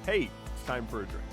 hey, it's time for a drink.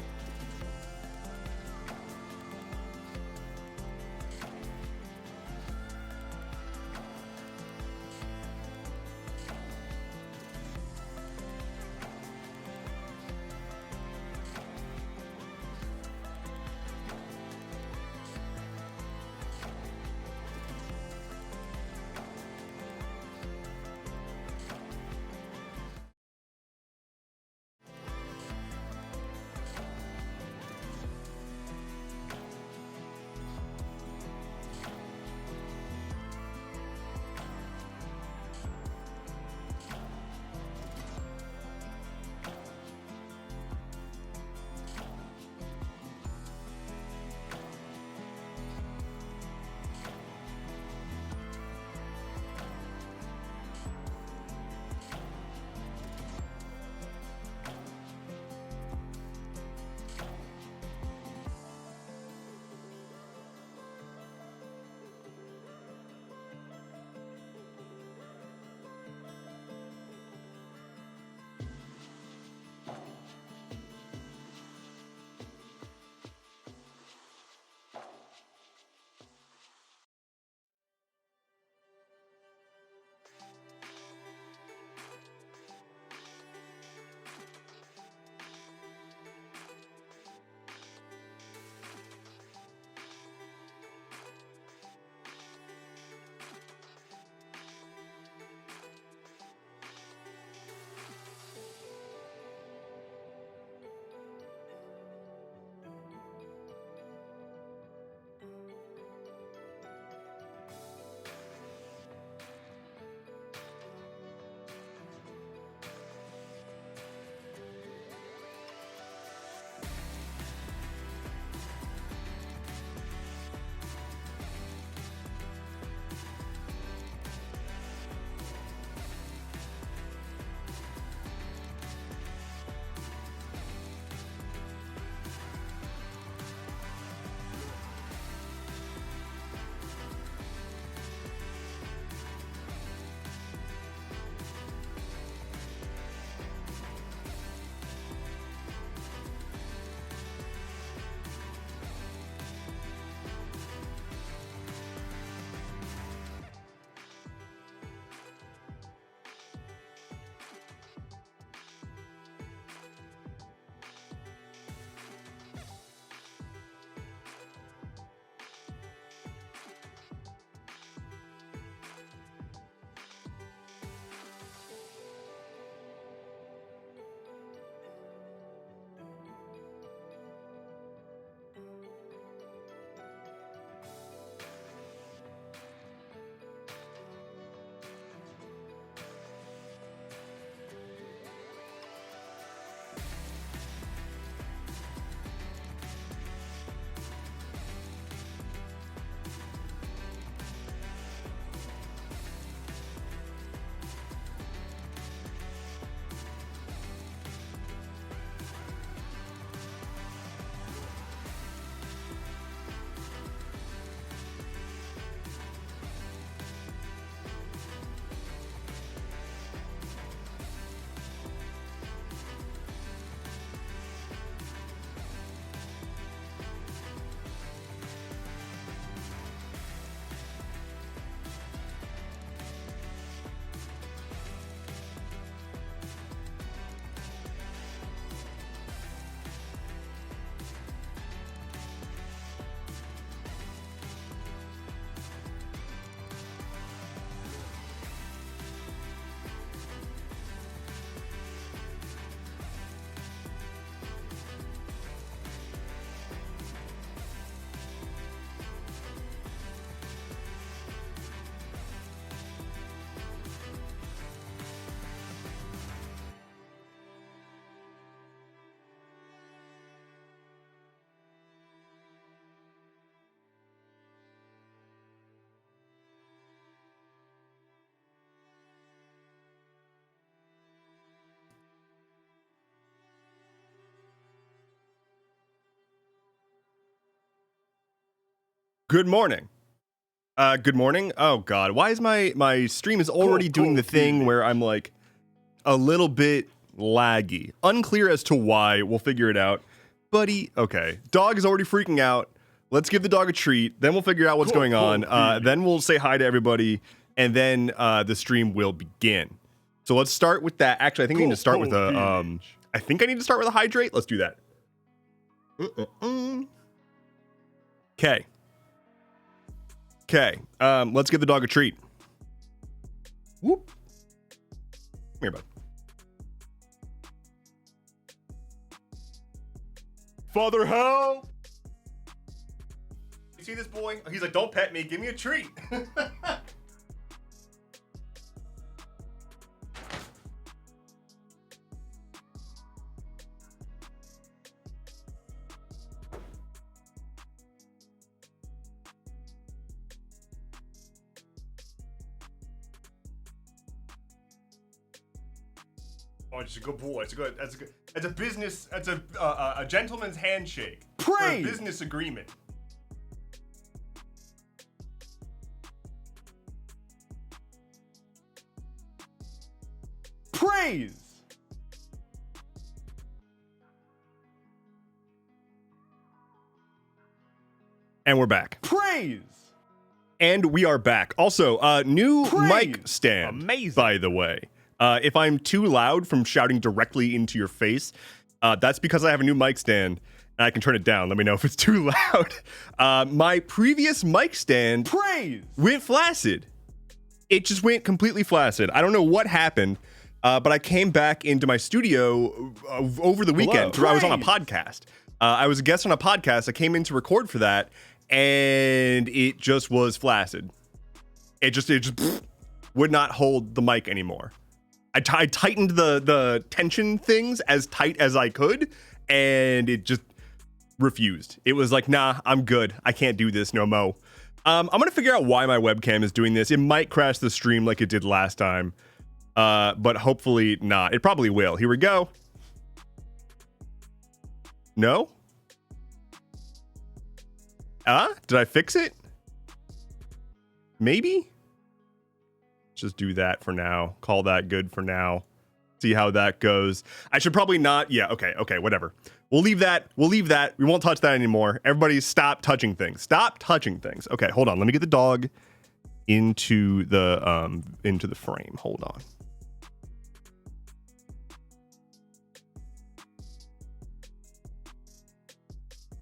Good morning. Good morning. Oh God, why is my stream is already doing the thing where I'm like a little bit laggy. Unclear as to why. We'll figure it out. Buddy, okay. Dog is already freaking out. Let's give the dog a treat. Then we'll figure out what's going on. Then we'll say hi to everybody. And then the stream will begin. So let's start with that. Actually, I think I need to start with a... I think I need to start with a hydrate. Let's do that. Okay. Okay. Let's give the dog a treat. Whoop. Come here, bud. Father, help! You see this boy? He's like, don't pet me. Give me a treat. Oh, it's a good boy. It's a good. It's a business. It's a gentleman's handshake. Praise. For a business agreement. Praise. And we're back. Praise. And we are back. Also, new mic stand. Amazing. By the way. If I'm too loud from shouting directly into your face, that's because I have a new mic stand and I can turn it down. Let me know if it's too loud. My previous mic stand went flaccid. It just went completely flaccid. I don't know what happened, but I came back into my studio over the weekend. I was on a podcast. I was a guest on a podcast. I came in to record for that, and it just was flaccid. It just would not hold the mic anymore. I tightened the tension things as tight as I could, and it just refused. It was like, nah, I'm good. I can't do this no mo. I'm gonna figure out why my webcam is doing this. It might crash the stream like it did last time, but hopefully not. It probably will. Here we go. No? Did I fix it? Maybe? Just do that for now. Call that good for now. See how that goes. I should probably not. Yeah, okay, whatever. We'll leave that. We won't touch that anymore. Everybody stop touching things. Stop touching things. Okay, hold on. Let me get the dog into the frame. Hold on.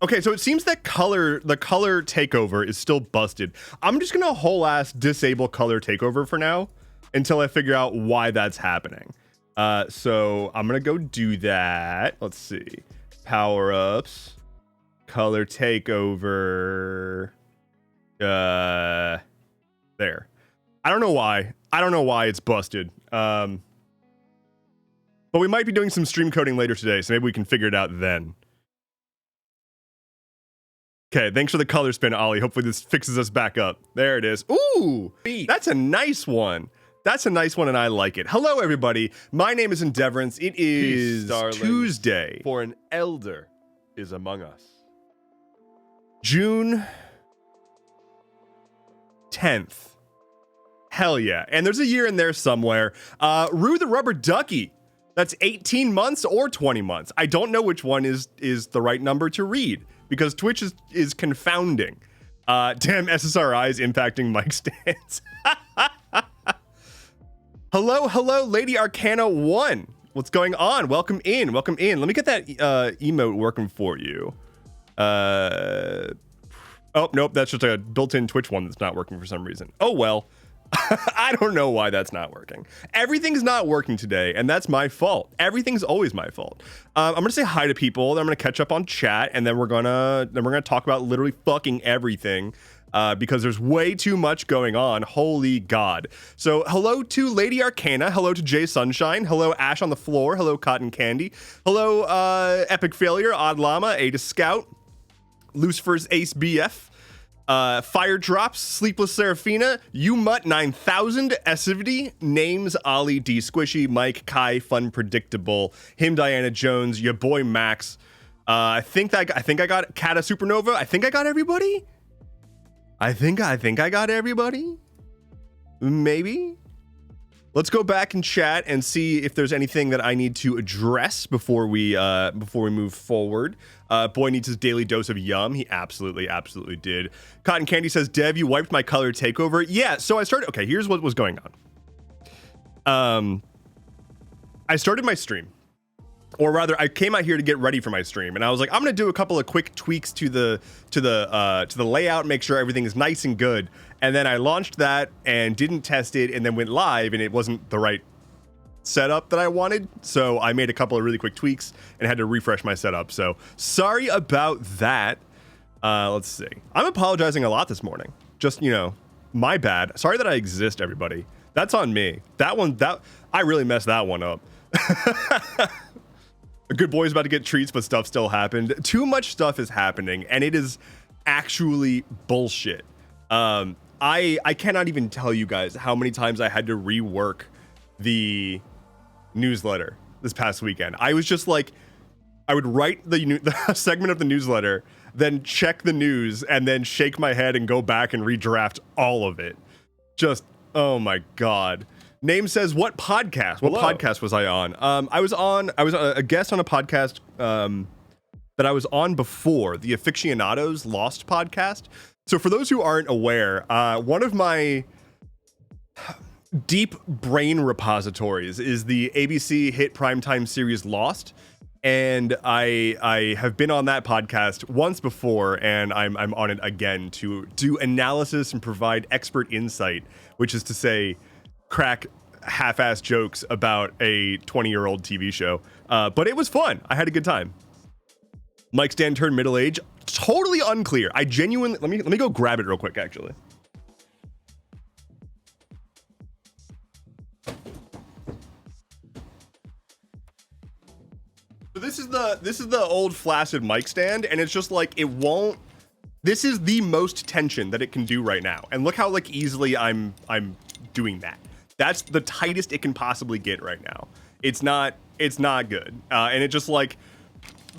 Okay, so it seems that the color takeover is still busted. I'm just gonna whole ass disable color takeover for now until I figure out why that's happening. So I'm gonna go do that. Let's see. Power ups. Color takeover. There. I don't know why it's busted. But we might be doing some stream coding later today, so maybe we can figure it out then. Okay, thanks for the color spin, Ollie. Hopefully this fixes us back up. There it is. Ooh, that's a nice one. That's a nice one, and I like it. Hello, everybody. My name is Endeavorance. It is Tuesday. For an elder is among us. June 10th. Hell yeah. And there's a year in there somewhere. Rue the Rubber Ducky. That's 18 months or 20 months. I don't know which one is the right number to read, because Twitch is confounding. Damn, SSRI is impacting mic stands. Hello, Lady Arcana 1. What's going on? Welcome in. Let me get that emote working for you. Oh, nope, that's just a built-in Twitch one that's not working for some reason. Oh, well. I don't know why that's not working. Everything's not working today, and that's my fault. Everything's always my fault. I'm gonna say hi to people, then I'm gonna catch up on chat, and then we're gonna talk about literally fucking everything, because there's way too much going on. Holy God. So hello to Lady Arcana, hello to Jay Sunshine, hello Ash on the floor, hello Cotton Candy, hello Epic Failure, Odd Llama, Ada Scout, Lucifer's Ace BF, Fire Drops, Sleepless Seraphina, Umut 9000, Essivity, Names, Ollie, D Squishy, Mike, Kai, Fun Predictable, him, Diana Jones, your boy Max. I think I got Kata Supernova. I think I got everybody. I think I got everybody. Maybe. let's go back and chat and see if there's anything that I need to address before we move forward. Boy needs his daily dose of yum. He absolutely did. Cotton Candy says, Dev, you wiped my color takeover. Yeah, so I started. Okay, here's what was going on. I started my stream, or rather, I came out here to get ready for my stream, and I was like, I'm gonna do a couple of quick tweaks to the layout, make sure everything is nice and good. And then I launched that and didn't test it, and then went live, and it wasn't the right setup that I wanted. So I made a couple of really quick tweaks and had to refresh my setup. So sorry about that. Let's see. I'm apologizing a lot this morning. Just, my bad. Sorry that I exist, everybody. That's on me. I really messed that one up. A good boy's about to get treats, but stuff still happened. Too much stuff is happening, and it is actually bullshit. I cannot even tell you guys how many times I had to rework the newsletter this past weekend. I was just like, I would write the segment of the newsletter, then check the news, and then shake my head and go back and redraft all of it. Just, oh my God. Name says, what podcast? What podcast was I on? I was a guest on a podcast that I was on before, the Aficionados Lost podcast. So for those who aren't aware, one of my deep brain repositories is the ABC hit primetime series Lost. And I have been on that podcast once before, and I'm on it again to do analysis and provide expert insight, which is to say, crack half-ass jokes about a 20-year-old TV show. But it was fun. I had a good time. Mike Stan turned middle age. Totally unclear. I genuinely let me go grab it real quick, actually. So this is the old flaccid mic stand, and it's just like it won't. This is the most tension that it can do right now, and look how like easily I'm doing that. That's the tightest it can possibly get right now. It's not good, and it just like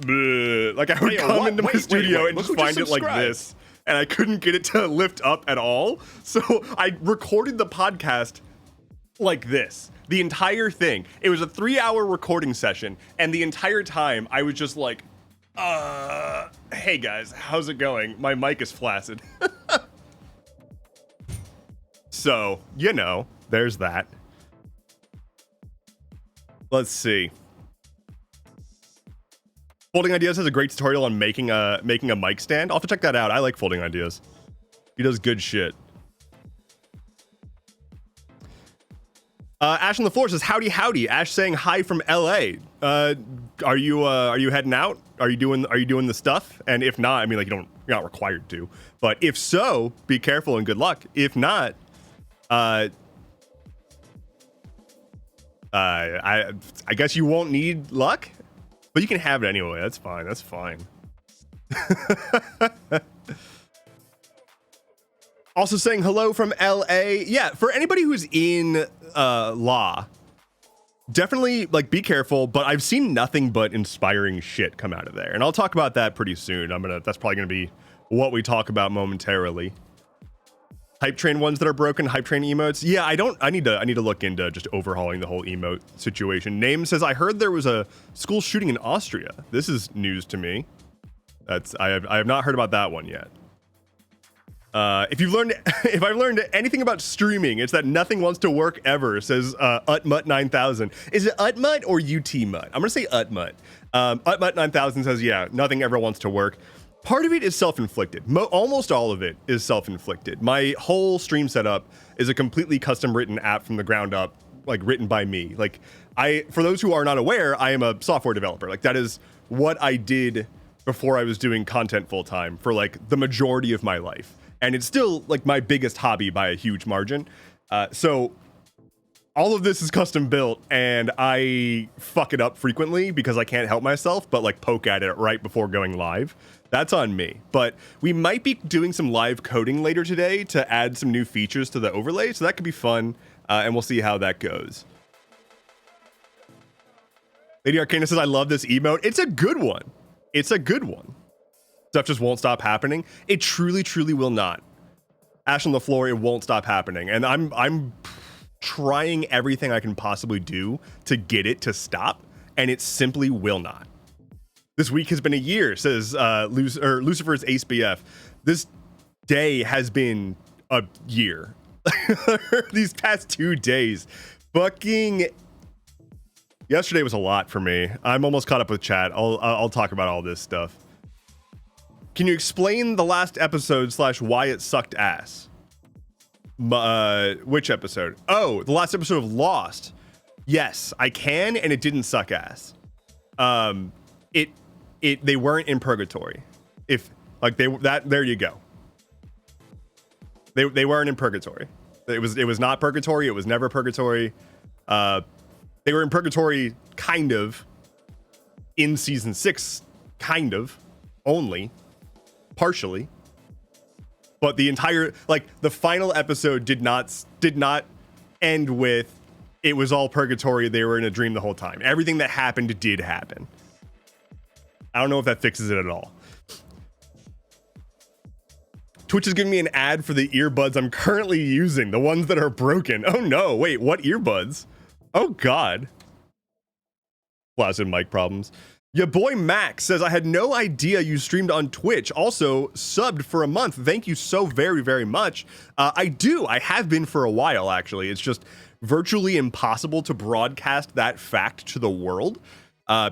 I would come into my studio and just find it like this, and I couldn't get it to lift up at all. So I recorded the podcast like this. The entire thing. It was a 3-hour recording session, and the entire time I was just like, hey guys, how's it going? My mic is flaccid. So, there's that. Let's see. Folding Ideas has a great tutorial on making a mic stand. I'll have to check that out. I like Folding Ideas. He does good shit. Ash on the floor says, howdy, howdy. Ash saying hi from LA. Are you heading out? Are you doing the stuff? And if not, I mean, like, you're not required to, but if so, be careful and good luck. If not, I guess you won't need luck, but you can have it anyway. That's fine. That's fine. Also saying hello from LA. Yeah, for anybody who's in law, definitely like be careful, but I've seen nothing but inspiring shit come out of there. And I'll talk about that pretty soon. That's probably gonna be what we talk about momentarily. Hype train ones that are broken, hype train emotes. Yeah, I need to look into just overhauling the whole emote situation. Name says, I heard there was a school shooting in Austria. This is news to me. I have not heard about that one yet. If I've learned anything about streaming, it's that nothing wants to work ever, says Utmut 9000. Is it Utmut or UTMut? I'm gonna say Utmut. Utmut 9000 says, yeah, nothing ever wants to work. Part of it is self-inflicted. Almost all of it is self-inflicted. My whole stream setup is a completely custom written app from the ground up, like written by me. Like for those who are not aware, I am a software developer. Like that is what I did before I was doing content full time for like the majority of my life. And it's still like my biggest hobby by a huge margin. So all of this is custom built, and I fuck it up frequently because I can't help myself, but like poke at it right before going live. That's on me. But we might be doing some live coding later today to add some new features to the overlay, so that could be fun, and we'll see how that goes. Lady Arcana says, I love this emote. It's a good one. It's a good one. Stuff just won't stop happening. It truly, truly will not. Ash on the floor, it won't stop happening. And I'm trying everything I can possibly do to get it to stop, and it simply will not. This week has been a year, says Lucifer's AceBF. This day has been a year. These past 2 days. Fucking yesterday was a lot for me. I'm almost caught up with chat. I'll talk about all this stuff. Can you explain the last episode / why it sucked ass? Which episode? Oh, the last episode of Lost. Yes, I can, and it didn't suck ass. They weren't in purgatory. If like there you go. They weren't in purgatory. It was not purgatory. It was never purgatory. They were in purgatory kind of in season 6, kind of only partially. But the entire, like, the final episode did not end with it was all purgatory. They were in a dream the whole time. Everything that happened did happen. I don't know if that fixes it at all. Twitch is giving me an ad for the earbuds I'm currently using, the ones that are broken. Oh no, wait, what earbuds? Oh God. Flaccid mic problems. Your boy Max says, I had no idea you streamed on Twitch. Also, subbed for a month. Thank you so very, very much. I have been for a while, actually. It's just virtually impossible to broadcast that fact to the world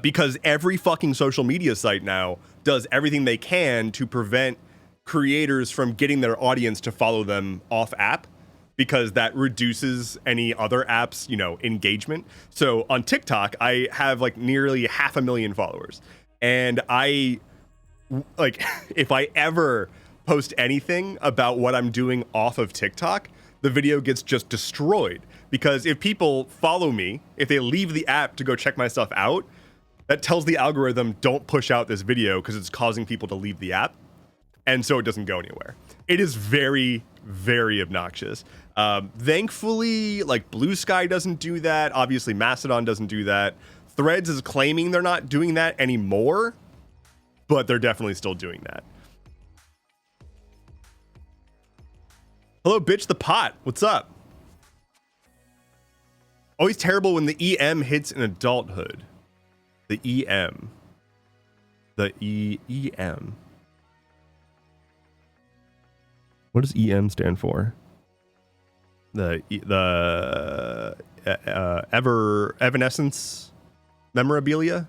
because every fucking social media site now does everything they can to prevent creators from getting their audience to follow them off app, because that reduces any other apps, engagement. So on TikTok, I have like nearly 500,000 followers. And if I ever post anything about what I'm doing off of TikTok, the video gets just destroyed. Because if people follow me, if they leave the app to go check my stuff out, that tells the algorithm, don't push out this video because it's causing people to leave the app. And so it doesn't go anywhere. It is very, very obnoxious. Thankfully, like Blue Sky doesn't do that. Obviously, Mastodon doesn't do that. Threads is claiming they're not doing that anymore, but they're definitely still doing that. Hello, bitch the pot. What's up? Always terrible when the EM hits in adulthood. The EM. The EM. What does EM stand for? The Evanescence memorabilia?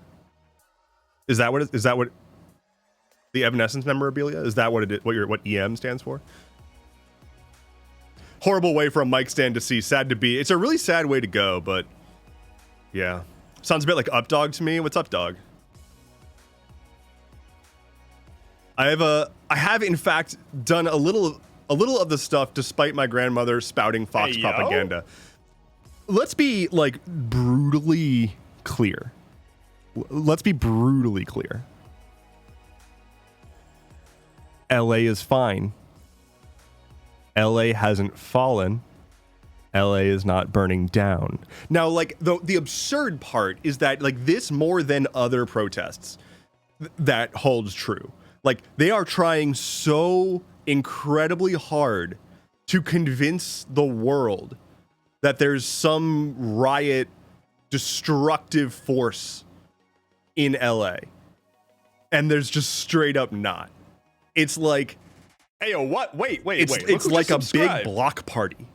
Is that what the Evanescence memorabilia? Is that what what EM stands for? Horrible way for a mic stand to see. Sad to be. It's a really sad way to go, but yeah. Sounds a bit like Updog to me. What's up, dog? I have in fact done a little of the stuff despite my grandmother spouting Fox propaganda. Let's be like brutally clear. Let's be brutally clear. LA is fine. LA hasn't fallen. LA is not burning down. Now, like the absurd part is that like this more than other protests that holds true. Like they are trying so incredibly hard to convince the world that there's some riot destructive force in LA. And there's just straight up not. It's like, hey, yo, what? Wait. It's like a big block party.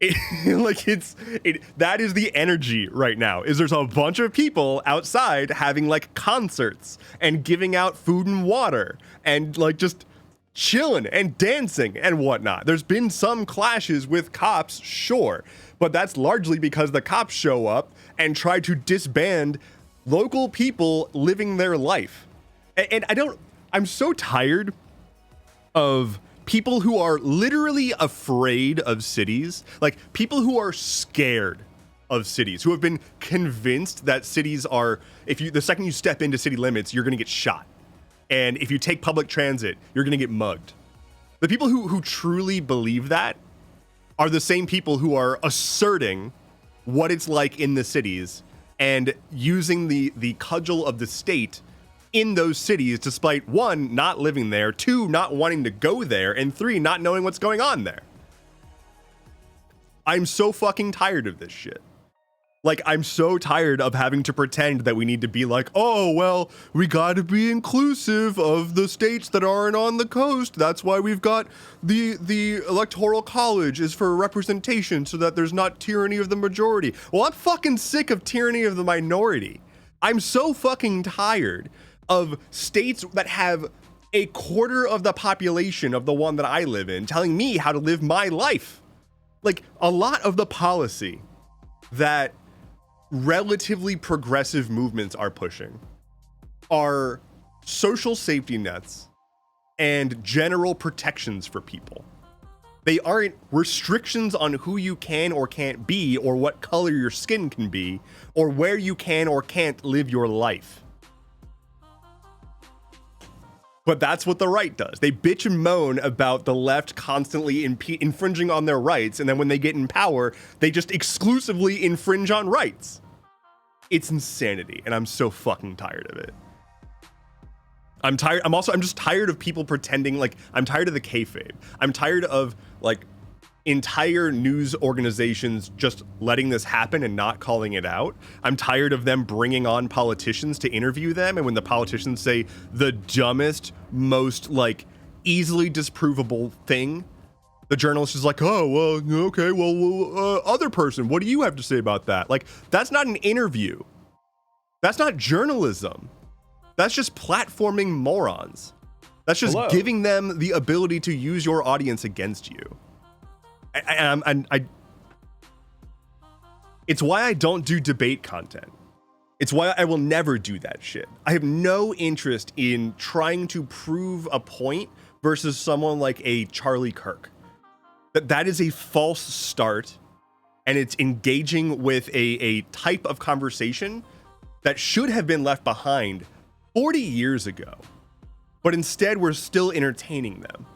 That is the energy right now. Is there's a bunch of people outside having like concerts and giving out food and water and like just chilling and dancing and whatnot. There's been some clashes with cops, sure, but that's largely because the cops show up and try to disband local people living their life. And I'm so tired of people who are literally afraid of cities, like people who are scared of cities, who have been convinced that cities are, the second you step into city limits, you're going to get shot. And if you take public transit, you're going to get mugged. The people who truly believe that are the same people who are asserting what it's like in the cities and using the cudgel of the state in those cities, despite 1, not living there, 2, not wanting to go there, and 3, not knowing what's going on there. I'm so fucking tired of this shit. Like, I'm so tired of having to pretend that we need to be like, oh, well, we got to be inclusive of the states that aren't on the coast. That's why we've got the electoral college is for representation so that there's not tyranny of the majority. Well, I'm fucking sick of tyranny of the minority. I'm so fucking tired of states that have a quarter of the population of the one that I live in telling me how to live my life. Like, a lot of the policy that relatively progressive movements are pushing are social safety nets and general protections for people. They aren't restrictions on who you can or can't be, or what color your skin can be, or where you can or can't live your life. But that's what the right does. They bitch and moan about the left constantly infringing on their rights, and then when they get in power, they just exclusively infringe on rights. It's insanity, and I'm so fucking tired of it. I'm tired. I'm just tired of people pretending, like, I'm tired of the kayfabe. I'm tired of, like, entire news organizations just letting this happen and not calling it out. I'm tired of them bringing on politicians to interview them, and when the politicians say the dumbest, most, like, easily disprovable thing, the journalist is like, oh, well, okay, well, other person, what do you have to say about that? Like, that's not an interview. That's not journalism. That's just platforming morons. That's just giving them the ability to use your audience against you. It's why I don't do debate content. It's why I will never do that shit. I have no interest in trying to prove a point versus someone like a Charlie Kirk. That is a false start, and it's engaging with a type of conversation that should have been left behind 40 years ago. But instead, we're still entertaining them.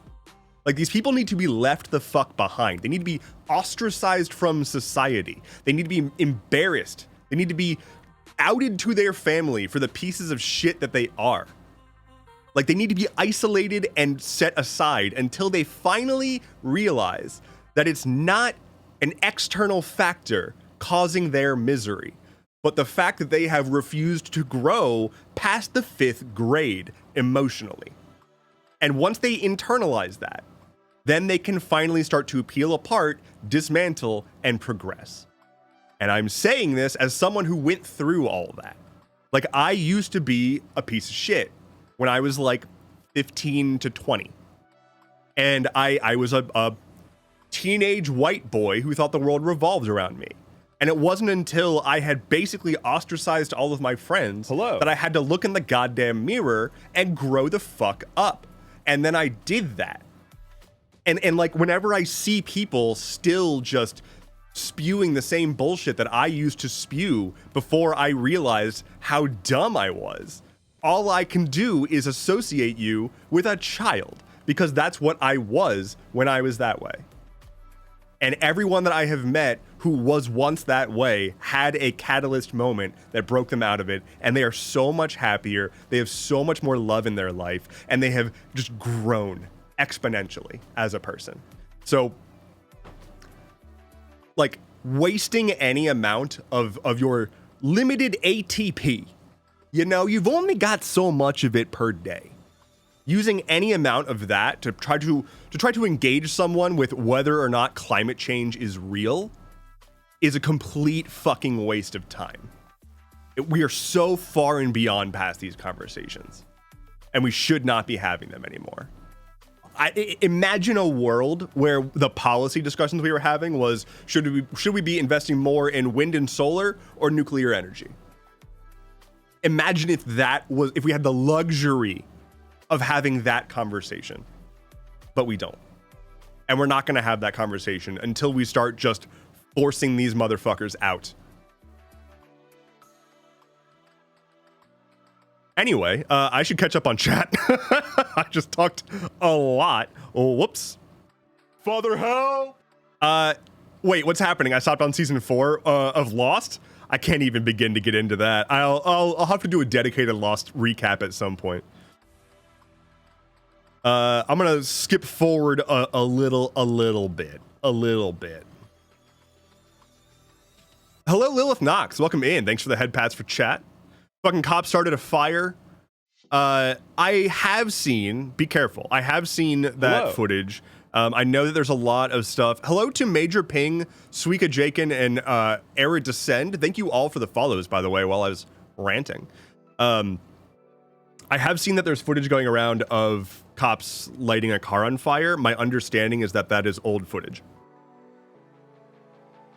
Like, these people need to be left the fuck behind. They need to be ostracized from society. They need to be embarrassed. They need to be outed to their family for the pieces of shit that they are. Like, they need to be isolated and set aside until they finally realize that it's not an external factor causing their misery, but the fact that they have refused to grow past the 5th grade emotionally. And once they internalize that, then they can finally start to peel apart, dismantle, and progress. And I'm saying this as someone who went through all that. Like, I used to be a piece of shit when I was like 15 to 20. And I was a teenage white boy who thought the world revolved around me. And it wasn't until I had basically ostracized all of my friends that I had to look in the goddamn mirror and grow the fuck up. And then I did that. And like, whenever I see people still just spewing the same bullshit that I used to spew before I realized how dumb I was, all I can do is associate you with a child, because that's what I was when I was that way. And everyone that I have met who was once that way had a catalyst moment that broke them out of it, and they are so much happier, they have so much more love in their life, and they have just grown exponentially as a person. So, like, wasting any amount of your limited ATP, you know, you've only got so much of it per day. Using any amount of that to try to engage someone with whether or not climate change is real is a complete fucking waste of time. We are so far and beyond past these conversations, and we should not be having them anymore. Imagine a world where the policy discussions we were having was, should we be investing more in wind and solar or nuclear energy? Imagine if we had the luxury of having that conversation, but we don't. And we're not going to have that conversation until we start just forcing these motherfuckers out. Anyway, I should catch up on chat. I just talked a lot. Oh, whoops. Father, help! Wait, what's happening? I stopped on season 4 of Lost. I can't even begin to get into that. I'll have to do a dedicated Lost recap at some point. I'm gonna skip forward a little bit. Hello, Lilith Knox. Welcome in. Thanks for the head pats for chat. Fucking cop started a fire. I have seen, be careful, I have seen that footage. I know that there's a lot of stuff. Hello to Major Ping, Suika Jakin, and Era Descend. Thank you all for the follows, by the way, while I was ranting. I have seen that there's footage going around of cops lighting a car on fire. My understanding is that that is old footage.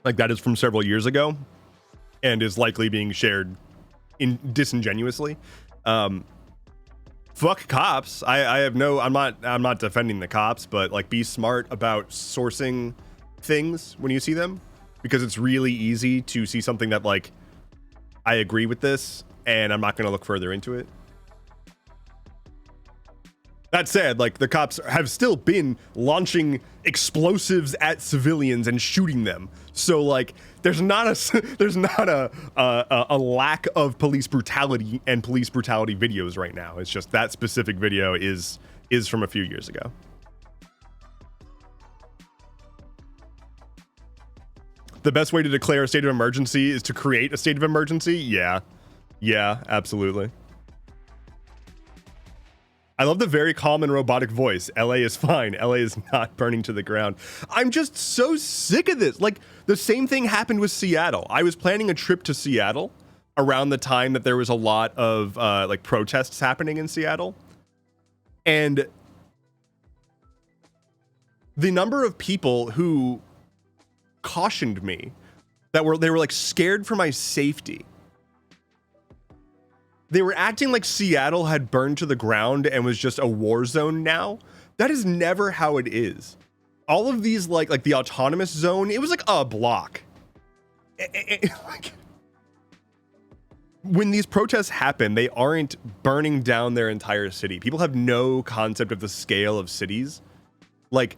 Like, that is from several years ago and is likely being shared disingenuously. Fuck cops. I have no, I'm not defending the cops, but like, be smart about sourcing things when you see them, because it's really easy to see something that like, I agree with this and I'm not going to look further into it. That said, like, the cops have still been launching explosives at civilians and shooting them. So like, there's not a lack of police brutality and police brutality videos right now. It's just that specific video is from a few years ago. The best way to declare a state of emergency is to create a state of emergency. Yeah, absolutely. I love the very calm and robotic voice. LA is fine. LA is not burning to the ground. I'm just so sick of this. Like, the same thing happened with Seattle. I was planning a trip to Seattle around the time that there was a lot of like protests happening in Seattle. And the number of people who cautioned me that they were like scared for my safety. They were acting like Seattle had burned to the ground and was just a war zone now. That is never how it is. All of these, like the autonomous zone, it was like a block. Like, when these protests happen, they aren't burning down their entire city. People have no concept of the scale of cities. Like,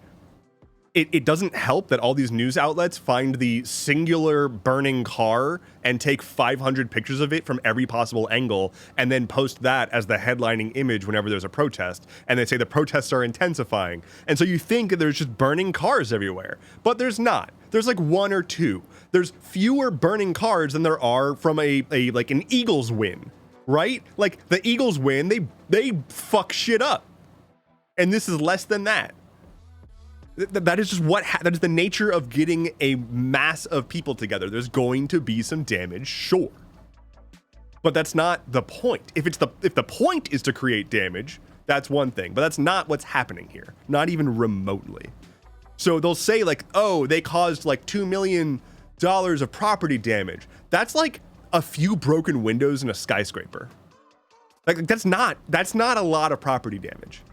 it doesn't help that all these news outlets find the singular burning car and take 500 pictures of it from every possible angle and then post that as the headlining image whenever there's a protest. And they say the protests are intensifying. And so you think there's just burning cars everywhere, but there's not. There's like one or two. There's fewer burning cars than there are from a like an Eagles win, right? Like, the Eagles win, they fuck shit up. And this is less than that. That is just that is the nature of getting a mass of people together. There's going to be some damage, sure, but that's not the point. If the point is to create damage, that's one thing, but that's not what's happening here, not even remotely. So they'll say like, oh, they caused like $2 million of property damage. That's like a few broken windows in a skyscraper. Like, that's not a lot of property damage.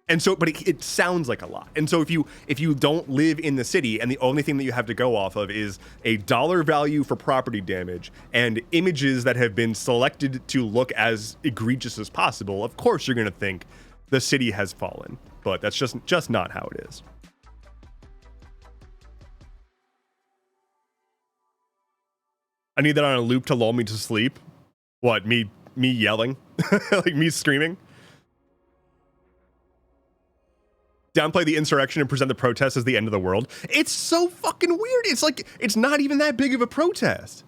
And so, but it sounds like a lot. And so if you don't live in the city and the only thing that you have to go off of is a dollar value for property damage and images that have been selected to look as egregious as possible, of course you're going to think the city has fallen. But that's just not how it is. I need that on a loop to lull me to sleep. What, me yelling? Like, me screaming? Downplay the insurrection and present the protest as the end of the world. It's so fucking weird. It's like, it's not even that big of a protest.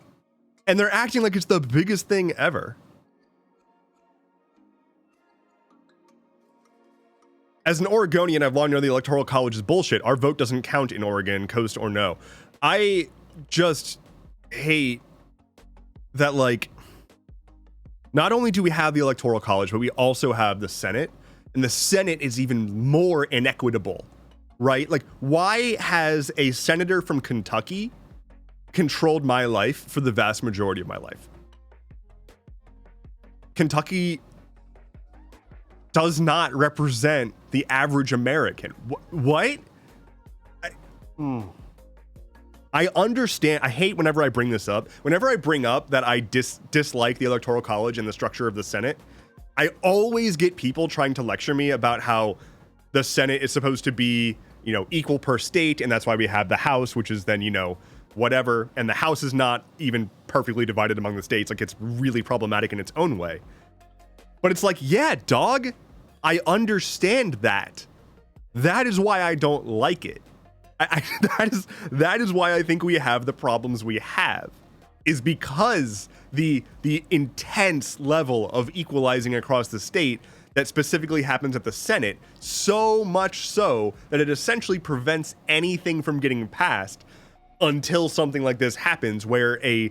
And they're acting like it's the biggest thing ever. As an Oregonian, I've long known the Electoral College is bullshit. Our vote doesn't count in Oregon, coast or no. I just hate that, like, not only do we have the Electoral College, but we also have the Senate. And the Senate is even more inequitable, right? Like, why has a senator from Kentucky controlled my life for the vast majority of my life? Kentucky does not represent the average American. What? I understand. I hate whenever I bring this up. Whenever I bring up that I dislike the Electoral College and the structure of the Senate, I always get people trying to lecture me about how the Senate is supposed to be, you know, equal per state, and that's why we have the House, which is then, you know, whatever, and the House is not even perfectly divided among the states. Like, it's really problematic in its own way. But it's like, yeah, dog, I understand that. That is why I don't like it. That is why I think we have the problems we have. is because the intense level of equalizing across the state that specifically happens at the Senate, so much so that it essentially prevents anything from getting passed until something like this happens, where a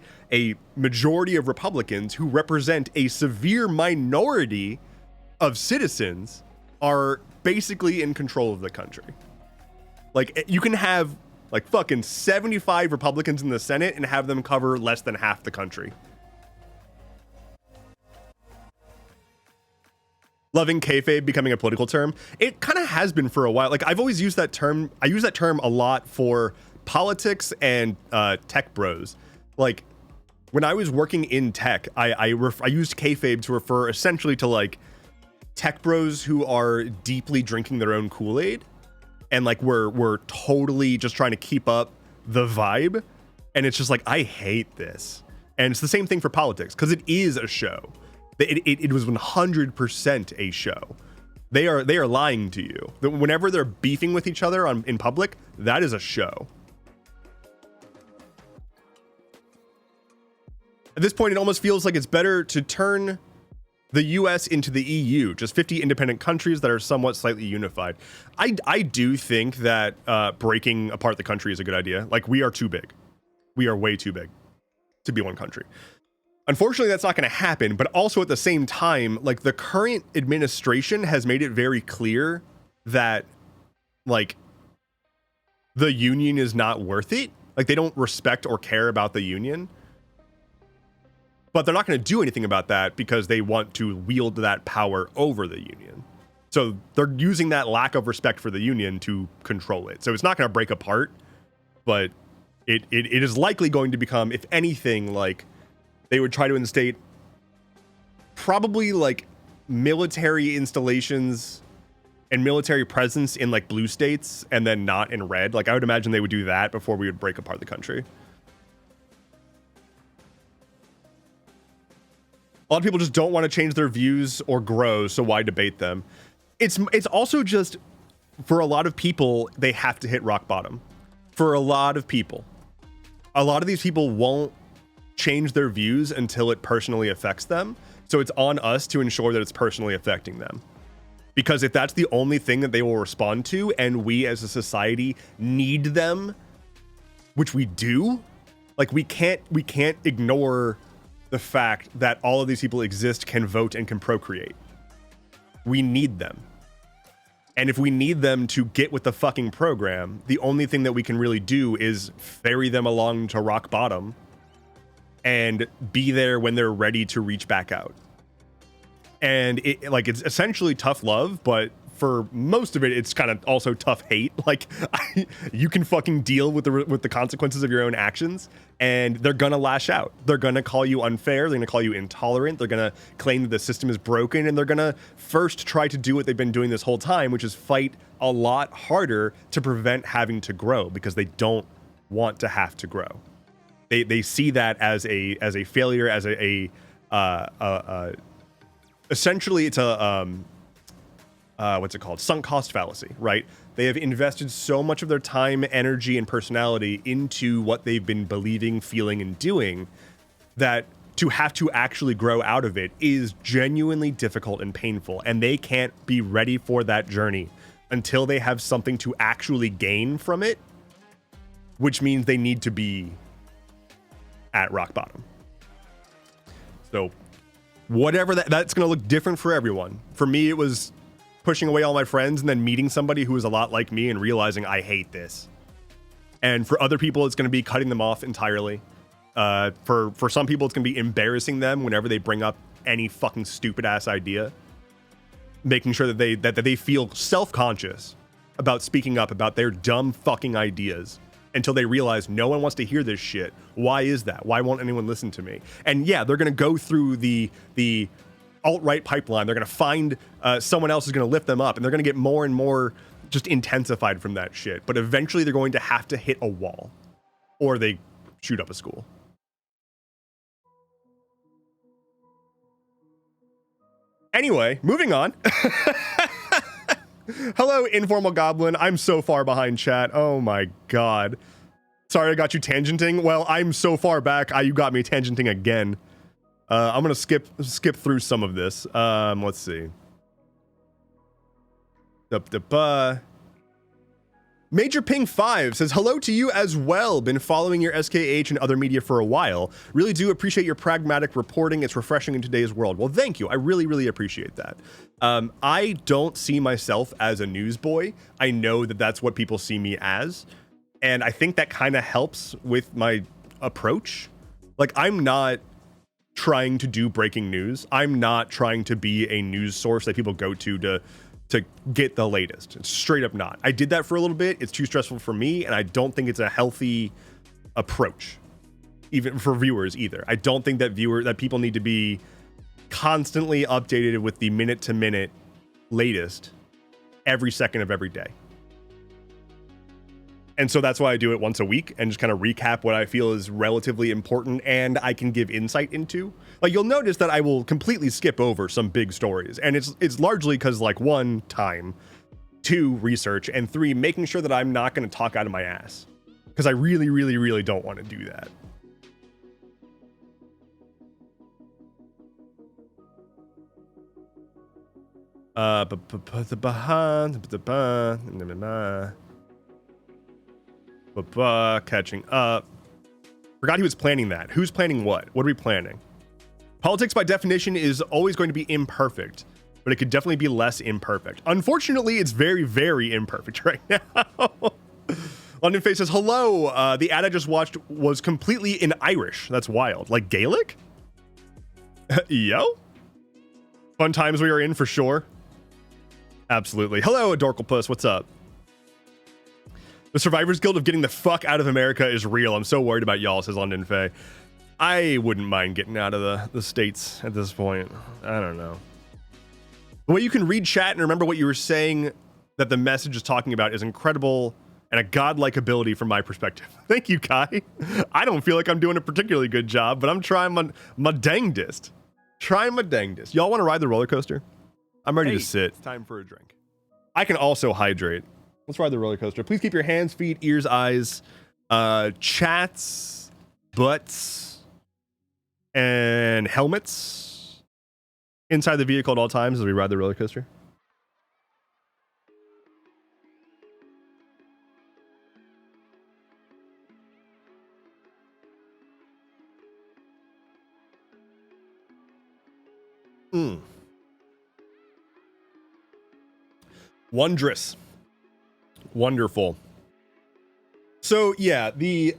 majority of Republicans who represent a severe minority of citizens are basically in control of the country. Like, you can have like fucking 75 Republicans in the Senate and have them cover less than half the country. Loving kayfabe becoming a political term. It kind of has been for a while. Like, I've always used that term. I use that term a lot for politics and tech bros. Like, when I was working in tech, I used kayfabe to refer essentially to like tech bros who are deeply drinking their own Kool-Aid. And like we're totally just trying to keep up the vibe, and it's just like, I hate this. And it's the same thing for politics, because it is a show. It was 100% a show. They are lying to you. Whenever they're beefing with each other in public, that is a show. At this point, it almost feels like it's better to turn the US into the EU, just 50 independent countries that are somewhat slightly unified. I do think that breaking apart the country is a good idea. Like, we are too big. We are way too big to be one country. Unfortunately, that's not going to happen, but also at the same time, like, the current administration has made it very clear that, like, the union is not worth it. Like, they don't respect or care about the union. But they're not going to do anything about that because they want to wield that power over the union. So they're using that lack of respect for the union to control it. So it's not going to break apart, but it is likely going to become, if anything, like, they would try to instate probably like military installations and military presence in like blue states and then not in red. Like, I would imagine they would do that before we would break apart the country. A lot of people just don't want to change their views or grow, so why debate them? It's also just, for a lot of people, they have to hit rock bottom. For a lot of people. A lot of these people won't change their views until it personally affects them. So it's on us to ensure that it's personally affecting them. Because if that's the only thing that they will respond to, and we as a society need them, which we do, like, we can't ignore the fact that all of these people exist, can vote, and can procreate. We need them. And if we need them to get with the fucking program, the only thing that we can really do is ferry them along to rock bottom and be there when they're ready to reach back out. And it's essentially tough love, but for most of it, it's kind of also tough hate. Like, you can fucking deal with the consequences of your own actions, and they're gonna lash out. They're gonna call you unfair. They're gonna call you intolerant. They're gonna claim that the system is broken, and they're gonna first try to do what they've been doing this whole time, which is fight a lot harder to prevent having to grow, because they don't want to have to grow. They see that as a failure, as essentially it's a what's it called? Sunk cost fallacy, right? They have invested so much of their time, energy, and personality into what they've been believing, feeling, and doing, that to have to actually grow out of it is genuinely difficult and painful. And they can't be ready for that journey until they have something to actually gain from it, which means they need to be at rock bottom. So whatever that's going to look different for everyone. For me, it was pushing away all my friends and then meeting somebody who was a lot like me and realizing I hate this. And for other people, it's going to be cutting them off entirely. For some people, it's going to be embarrassing them whenever they bring up any fucking stupid ass idea. Making sure that they feel self-conscious about speaking up about their dumb fucking ideas until they realize no one wants to hear this shit. Why is that? Why won't anyone listen to me? And yeah, they're going to go through the alt-right pipeline. They're going to find someone else is going to lift them up, and they're going to get more and more just intensified from that shit. But eventually they're going to have to hit a wall, or they shoot up a school. Anyway, moving on. Hello, Informal Goblin. I'm so far behind chat. Oh my god. Sorry, I got you tangenting. Well, I'm so far back. You got me tangenting again. I'm gonna skip through some of this. Let's see. Major Ping 5 says, hello to you as well. Been following your SKH and other media for a while. Really do appreciate your pragmatic reporting. It's refreshing in today's world. Well, thank you. I really, really appreciate that. I don't see myself as a newsboy. I know that that's what people see me as. And I think that kind of helps with my approach. Like, I'm not trying to do breaking news. I'm not trying to be a news source that people go to get the latest. It's straight up not. I did that for a little bit. It's too stressful for me, and I don't think it's a healthy approach, even for viewers either. I don't think that people need to be constantly updated with the minute-to-minute latest every second of every day. And so that's why I do it once a week and just kind of recap what I feel is relatively important and I can give insight into. Like, you'll notice that I will completely skip over some big stories, and it's largely because, like, 1, time, 2, research, and 3, making sure that I'm not going to talk out of my ass, because I really, really, really don't want to do that. Catching up. Forgot he was planning that. Who's planning what? What are we planning? Politics, by definition, is always going to be imperfect, but it could definitely be less imperfect. Unfortunately, it's very, very imperfect right now. London Face says, hello. The ad I just watched was completely in Irish. That's wild. Like Gaelic? Yo? Fun times we are in for sure. Absolutely. Hello, Adorklepus. What's up? The Survivors Guild of getting the fuck out of America is real. I'm so worried about y'all, says London Faye. I wouldn't mind getting out of the States at this point. I don't know. The way you can read chat and remember what you were saying that the message is talking about is incredible and a godlike ability from my perspective. Thank you, Kai. I don't feel like I'm doing a particularly good job, but I'm trying my dangdest. Trying my dangdest. Y'all want to ride the roller coaster? I'm ready to sit. It's time for a drink. I can also hydrate. Let's ride the roller coaster. Please keep your hands, feet, ears, eyes, chats, butts, and helmets inside the vehicle at all times as we ride the roller coaster. Wondrous. Wonderful. So yeah, the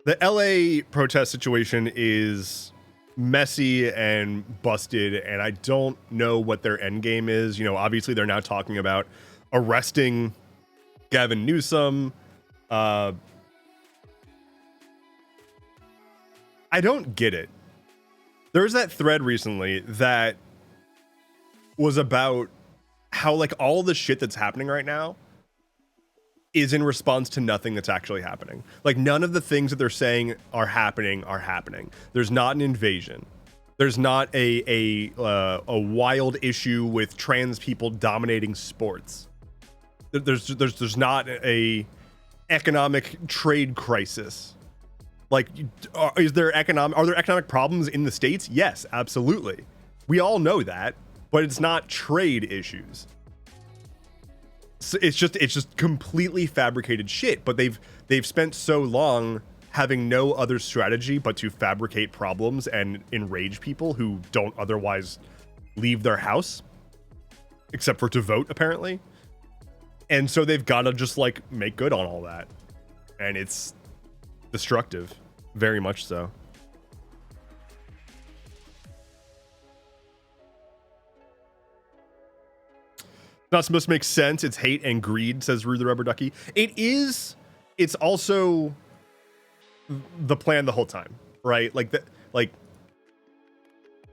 LA protest situation is messy and busted, and I don't know what their end game is. You know, obviously they're now talking about arresting Gavin Newsom. I don't get it. There was that thread recently that was about how, like, all the shit that's happening right now is in response to nothing that's actually happening. Like, none of the things that they're saying are happening. There's not an invasion. There's not a wild issue with trans people dominating sports. There's not a economic trade crisis. Like, are there economic problems in the States? Yes, absolutely. We all know that. But it's not trade issues. So it's just completely fabricated shit. But they've spent so long having no other strategy but to fabricate problems and enrage people who don't otherwise leave their house, except for to vote, apparently. And so they've got to just, like, make good on all that. And it's destructive, very much so. Not supposed to make sense. It's hate and greed, says Rue the Rubber Ducky. It is. It's also the plan the whole time, right? Like the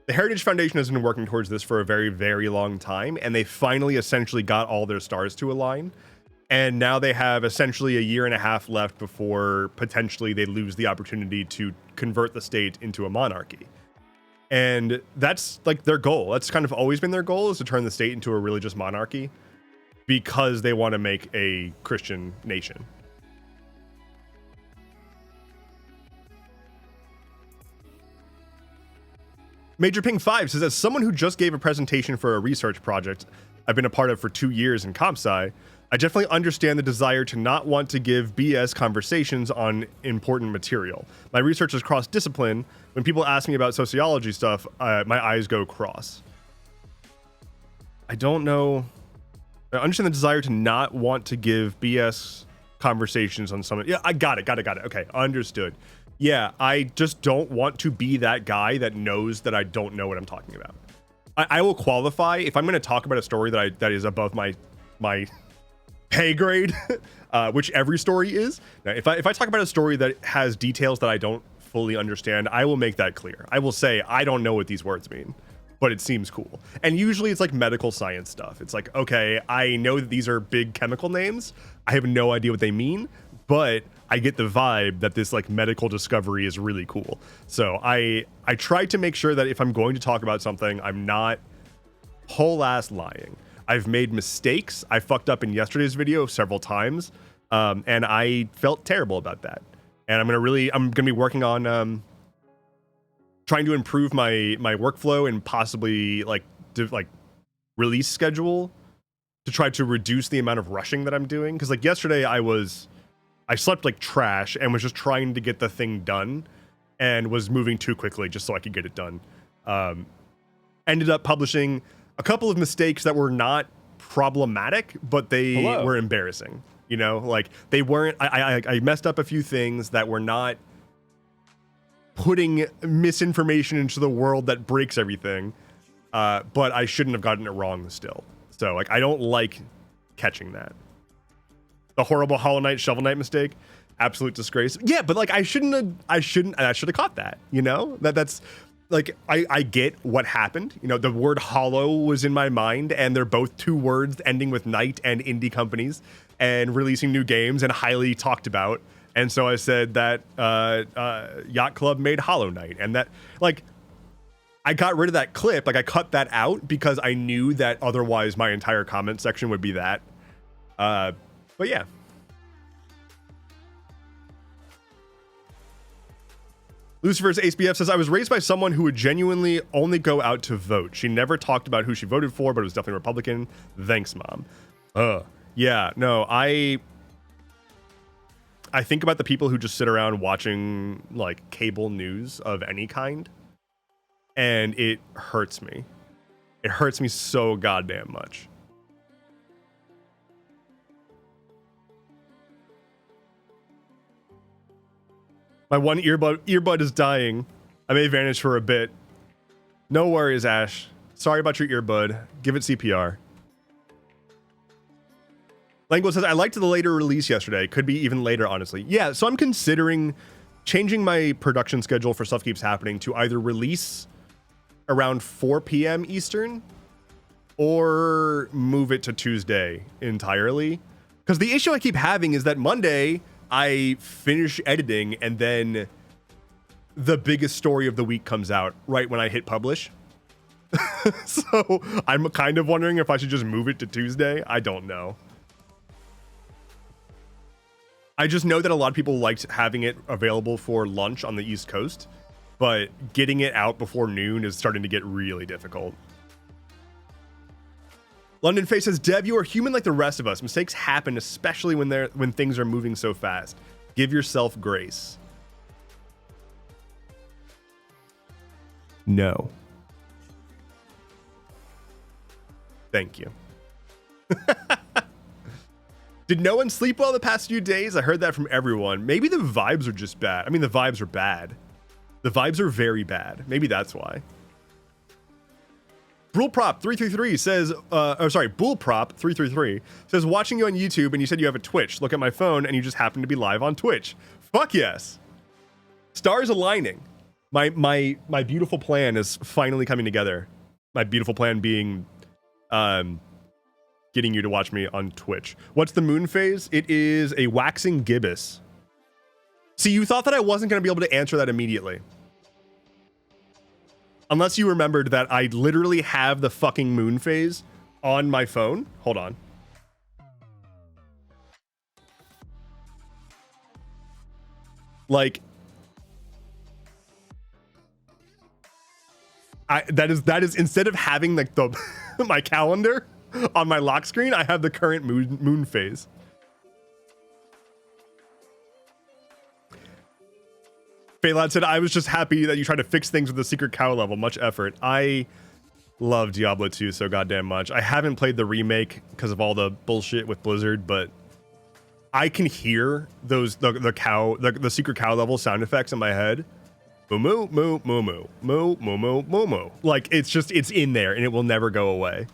Heritage Foundation has been working towards this for a very, very long time, and they finally essentially got all their stars to align. And now they have essentially a year and a half left before potentially they lose the opportunity to convert the state into a monarchy. And that's, like, their goal. That's kind of always been their goal, is to turn the state into a religious monarchy. because they want to make a Christian nation. Major Ping 5 says, as someone who just gave a presentation for a research project I've been a part of for 2 years in comp sci, I definitely understand the desire to not want to give BS conversations on important material. My research is cross-discipline. When people ask me about sociology stuff, my eyes go cross. I don't know. I understand the desire to not want to give BS conversations on something. Yeah, I got it. Okay, understood. Yeah, I just don't want to be that guy that knows that I don't know what I'm talking about. I will qualify if I'm going to talk about a story that is above my pay grade, which every story is. Now, if I talk about a story that has details that I don't fully understand, I will make that clear. I will say I don't know what these words mean, but it seems cool. And usually it's like medical science stuff. It's like, okay, I know that these are big chemical names. I have no idea what they mean, but I get the vibe that this like medical discovery is really cool. So I try to make sure that if I'm going to talk about something, I'm not whole ass lying. I've made mistakes. I fucked up in yesterday's video several times, and I felt terrible about that. And I'm gonna be working on trying to improve my workflow and possibly like release schedule to try to reduce the amount of rushing that I'm doing. Because like yesterday I slept like trash and was just trying to get the thing done and was moving too quickly just so I could get it done. Ended up publishing a couple of mistakes that were not problematic, but they were embarrassing. You know, like they weren't, I messed up a few things that were not putting misinformation into the world that breaks everything. But I shouldn't have gotten it wrong still. So like, I don't like catching that. The horrible Hollow Knight, Shovel Knight mistake, absolute disgrace. Yeah, but like I should have caught that, you know? That's like, I get what happened. You know, the word hollow was in my mind, and they're both 2 words ending with night and indie companies and releasing new games and highly talked about. And so I said that Yacht Club made Hollow Knight, and that like I got rid of that clip. Like I cut that out because I knew that otherwise my entire comment section would be that. But yeah. Lucifer's ACBF says, I was raised by someone who would genuinely only go out to vote. She never talked about who she voted for, but it was definitely Republican. Thanks, Mom. Yeah, no, I think about the people who just sit around watching like cable news of any kind, and it hurts me. It hurts me so goddamn much. My one earbud is dying. I may vanish for a bit. No worries, Ash. Sorry about your earbud. Give it CPR. Lango says, I liked the later release yesterday. Could be even later, honestly. Yeah, so I'm considering changing my production schedule for Stuff Keeps Happening to either release around 4 p.m. Eastern or move it to Tuesday entirely. Because the issue I keep having is that Monday I finish editing and then the biggest story of the week comes out right when I hit publish. So I'm kind of wondering if I should just move it to Tuesday. I don't know. I just know that a lot of people liked having it available for lunch on the East Coast, but getting it out before noon is starting to get really difficult. London Face says, Dev, you are human like the rest of us. Mistakes happen, especially when things are moving so fast. Give yourself grace. No. Thank you. Did no one sleep well the past few days? I heard that from everyone. Maybe the vibes are just bad. I mean, the vibes are bad. The vibes are very bad. Maybe that's why. Bullprop333 says, Bullprop333 says, watching you on YouTube and you said you have a Twitch. Look at my phone and you just happen to be live on Twitch. Fuck yes. Stars aligning. My beautiful plan is finally coming together. My beautiful plan being getting you to watch me on Twitch. What's the moon phase? It is a waxing gibbous. See, you thought that I wasn't going to be able to answer that immediately. Unless you remembered that I literally have the fucking moon phase on my phone. Hold on. Like, that is instead of having like the my calendar on my lock screen, I have the current moon phase. Faylad said, I was just happy that you tried to fix things with the secret cow level. Much effort. I love Diablo 2 so goddamn much. I haven't played the remake because of all the bullshit with Blizzard, but I can hear those the secret cow level sound effects in my head. Moo moo moo moo moo moo moo moo moo moo. Like, it's in there and it will never go away.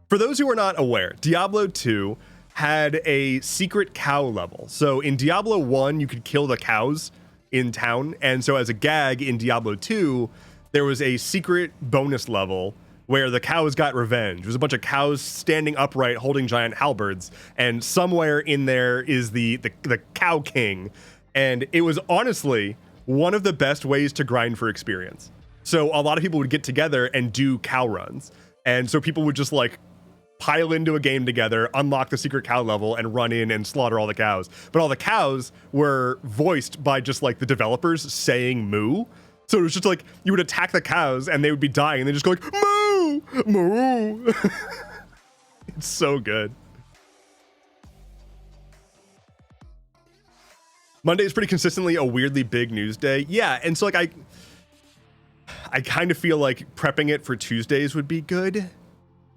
For those who are not aware, Diablo 2 had a secret cow level. So in Diablo 1, you could kill the cows in town, and so as a gag in Diablo 2, there was a secret bonus level where the cows got revenge. It was a bunch of cows standing upright holding giant halberds, and somewhere in there is the cow king, and it was honestly one of the best ways to grind for experience. So a lot of people would get together and do cow runs, and so people would just like pile into a game together, unlock the secret cow level, and run in and slaughter all the cows. But all the cows were voiced by just like the developers saying moo. So it was just like you would attack the cows and they would be dying and they just go like moo, moo. It's so good. Monday is pretty consistently a weirdly big news day. Yeah, and so like I kind of feel like prepping it for Tuesdays would be good.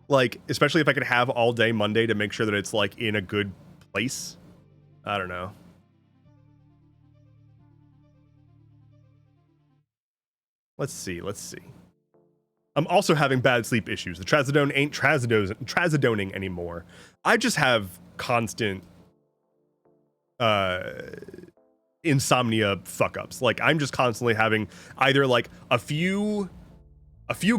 Like, especially if I could have all day Monday to make sure that it's like in a good place. I don't know. Let's see. I'm also having bad sleep issues. The trazodone ain't trazodoning anymore. I just have constant insomnia fuck ups. Like, I'm just constantly having either like a few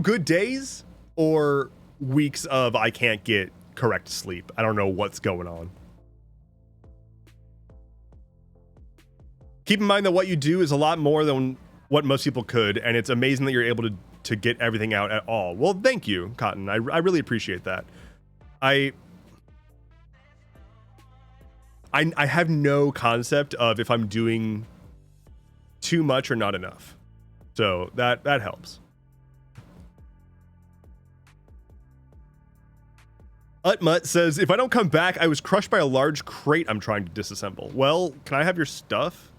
good days or weeks of I can't get correct sleep. I don't know what's going on. Keep in mind that what you do is a lot more than what most people could, and it's amazing that you're able to get everything out at all. Well, thank you, Cotton. I really appreciate that. I have no concept of if I'm doing too much or not enough. So that helps. Utmut says, if I don't come back, I was crushed by a large crate I'm trying to disassemble. Well, can I have your stuff?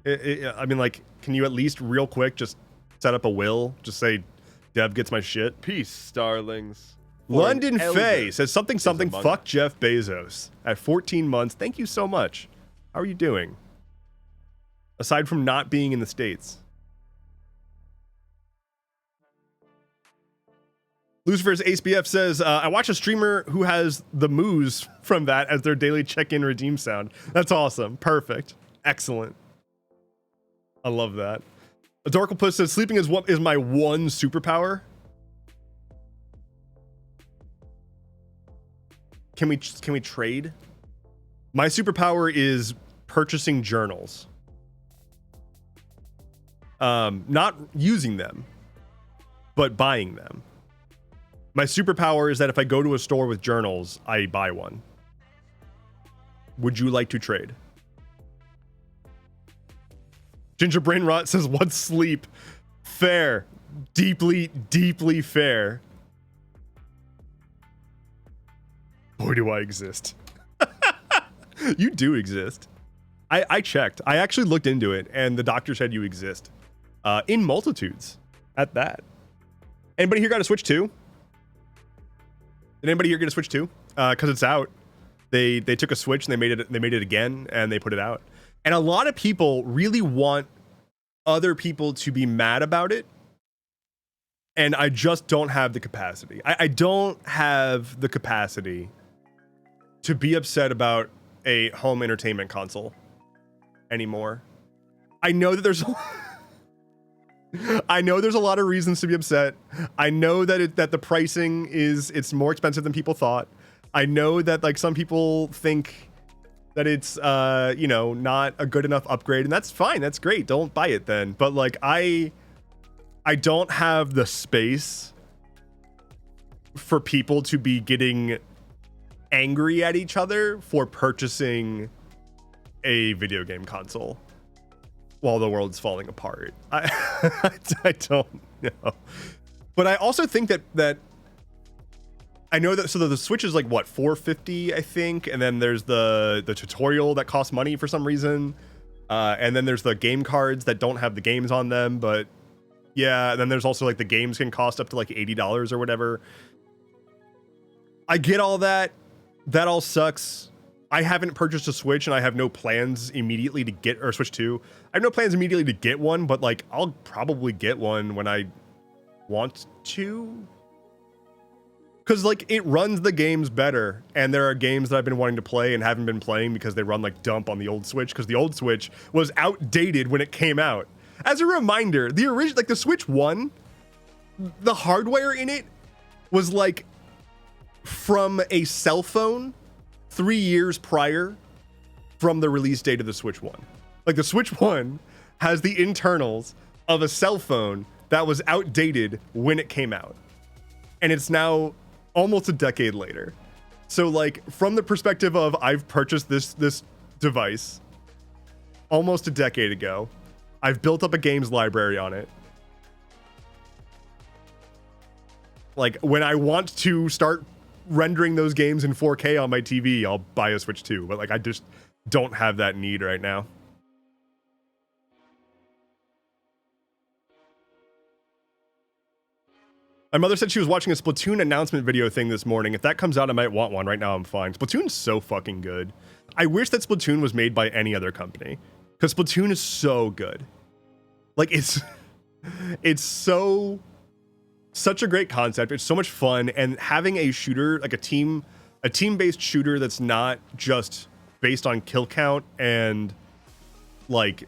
I mean, like, can you at least real quick just set up a will? Just say, Dev gets my shit. Peace, starlings. London Faye says something fuck Jeff Bezos at 14 months. Thank you so much. How are you doing? Aside from not being in the States. Lucifer's AceBF says, I watch a streamer who has the moos from that as their daily check-in redeem sound. That's awesome. Perfect. Excellent. I love that. Adorklepus says, sleeping is my one superpower. Can we trade? My superpower is purchasing journals. Not using them, but buying them. My superpower is that if I go to a store with journals, I buy one. Would you like to trade? Ginger Brain Rot says, what's sleep? Fair. Deeply, deeply fair. Boy, do I exist. You do exist. I checked. I actually looked into it, and the doctor said you exist. In multitudes, at that. Anybody here got a Switch 2? Did anybody here get a Switch 2? Because it's out. They took a Switch and they made it again, and they put it out. And a lot of people really want other people to be mad about it. And I just don't have the capacity. I don't have the capacity to be upset about a home entertainment console anymore. I know that there's a lot of reasons to be upset. I know that that the pricing it's more expensive than people thought. I know that like some people think that it's not a good enough upgrade, and that's fine. That's great. Don't buy it then. But like I don't have the space for people to be getting angry at each other for purchasing a video game console while the world's falling apart. I don't know. But I also think that I know that, so the Switch is like what, $450, I think, and then there's the tutorial that costs money for some reason, and then there's the game cards that don't have the games on them, but yeah, and then there's also like the games can cost up to like $80 or whatever. I get all that. That all sucks. I haven't purchased a Switch, and I have no plans immediately to get, or Switch 2. I have no plans immediately to get one, but like I'll probably get one when I want to. Because like it runs the games better, and there are games that I've been wanting to play and haven't been playing because they run like dump on the old Switch, because the old Switch was outdated when it came out. As a reminder, the original, like the Switch 1, the hardware in it was like from a cell phone 3 years prior from the release date of the Switch 1. Like the Switch 1 has the internals of a cell phone that was outdated when it came out. And it's now almost a decade later. So like from the perspective of I've purchased this device almost a decade ago. I've built up a games library on it. Like when I want to start rendering those games in 4K on my TV, I'll buy a Switch 2, but like I just don't have that need right now. My mother said she was watching a Splatoon announcement video thing this morning. If that comes out, I might want one. Right now, I'm fine. Splatoon's so fucking good. I wish that Splatoon was made by any other company, because Splatoon is so good. Like it's such a great concept. It's so much fun, and having a shooter, like a team-based shooter that's not just based on kill count and like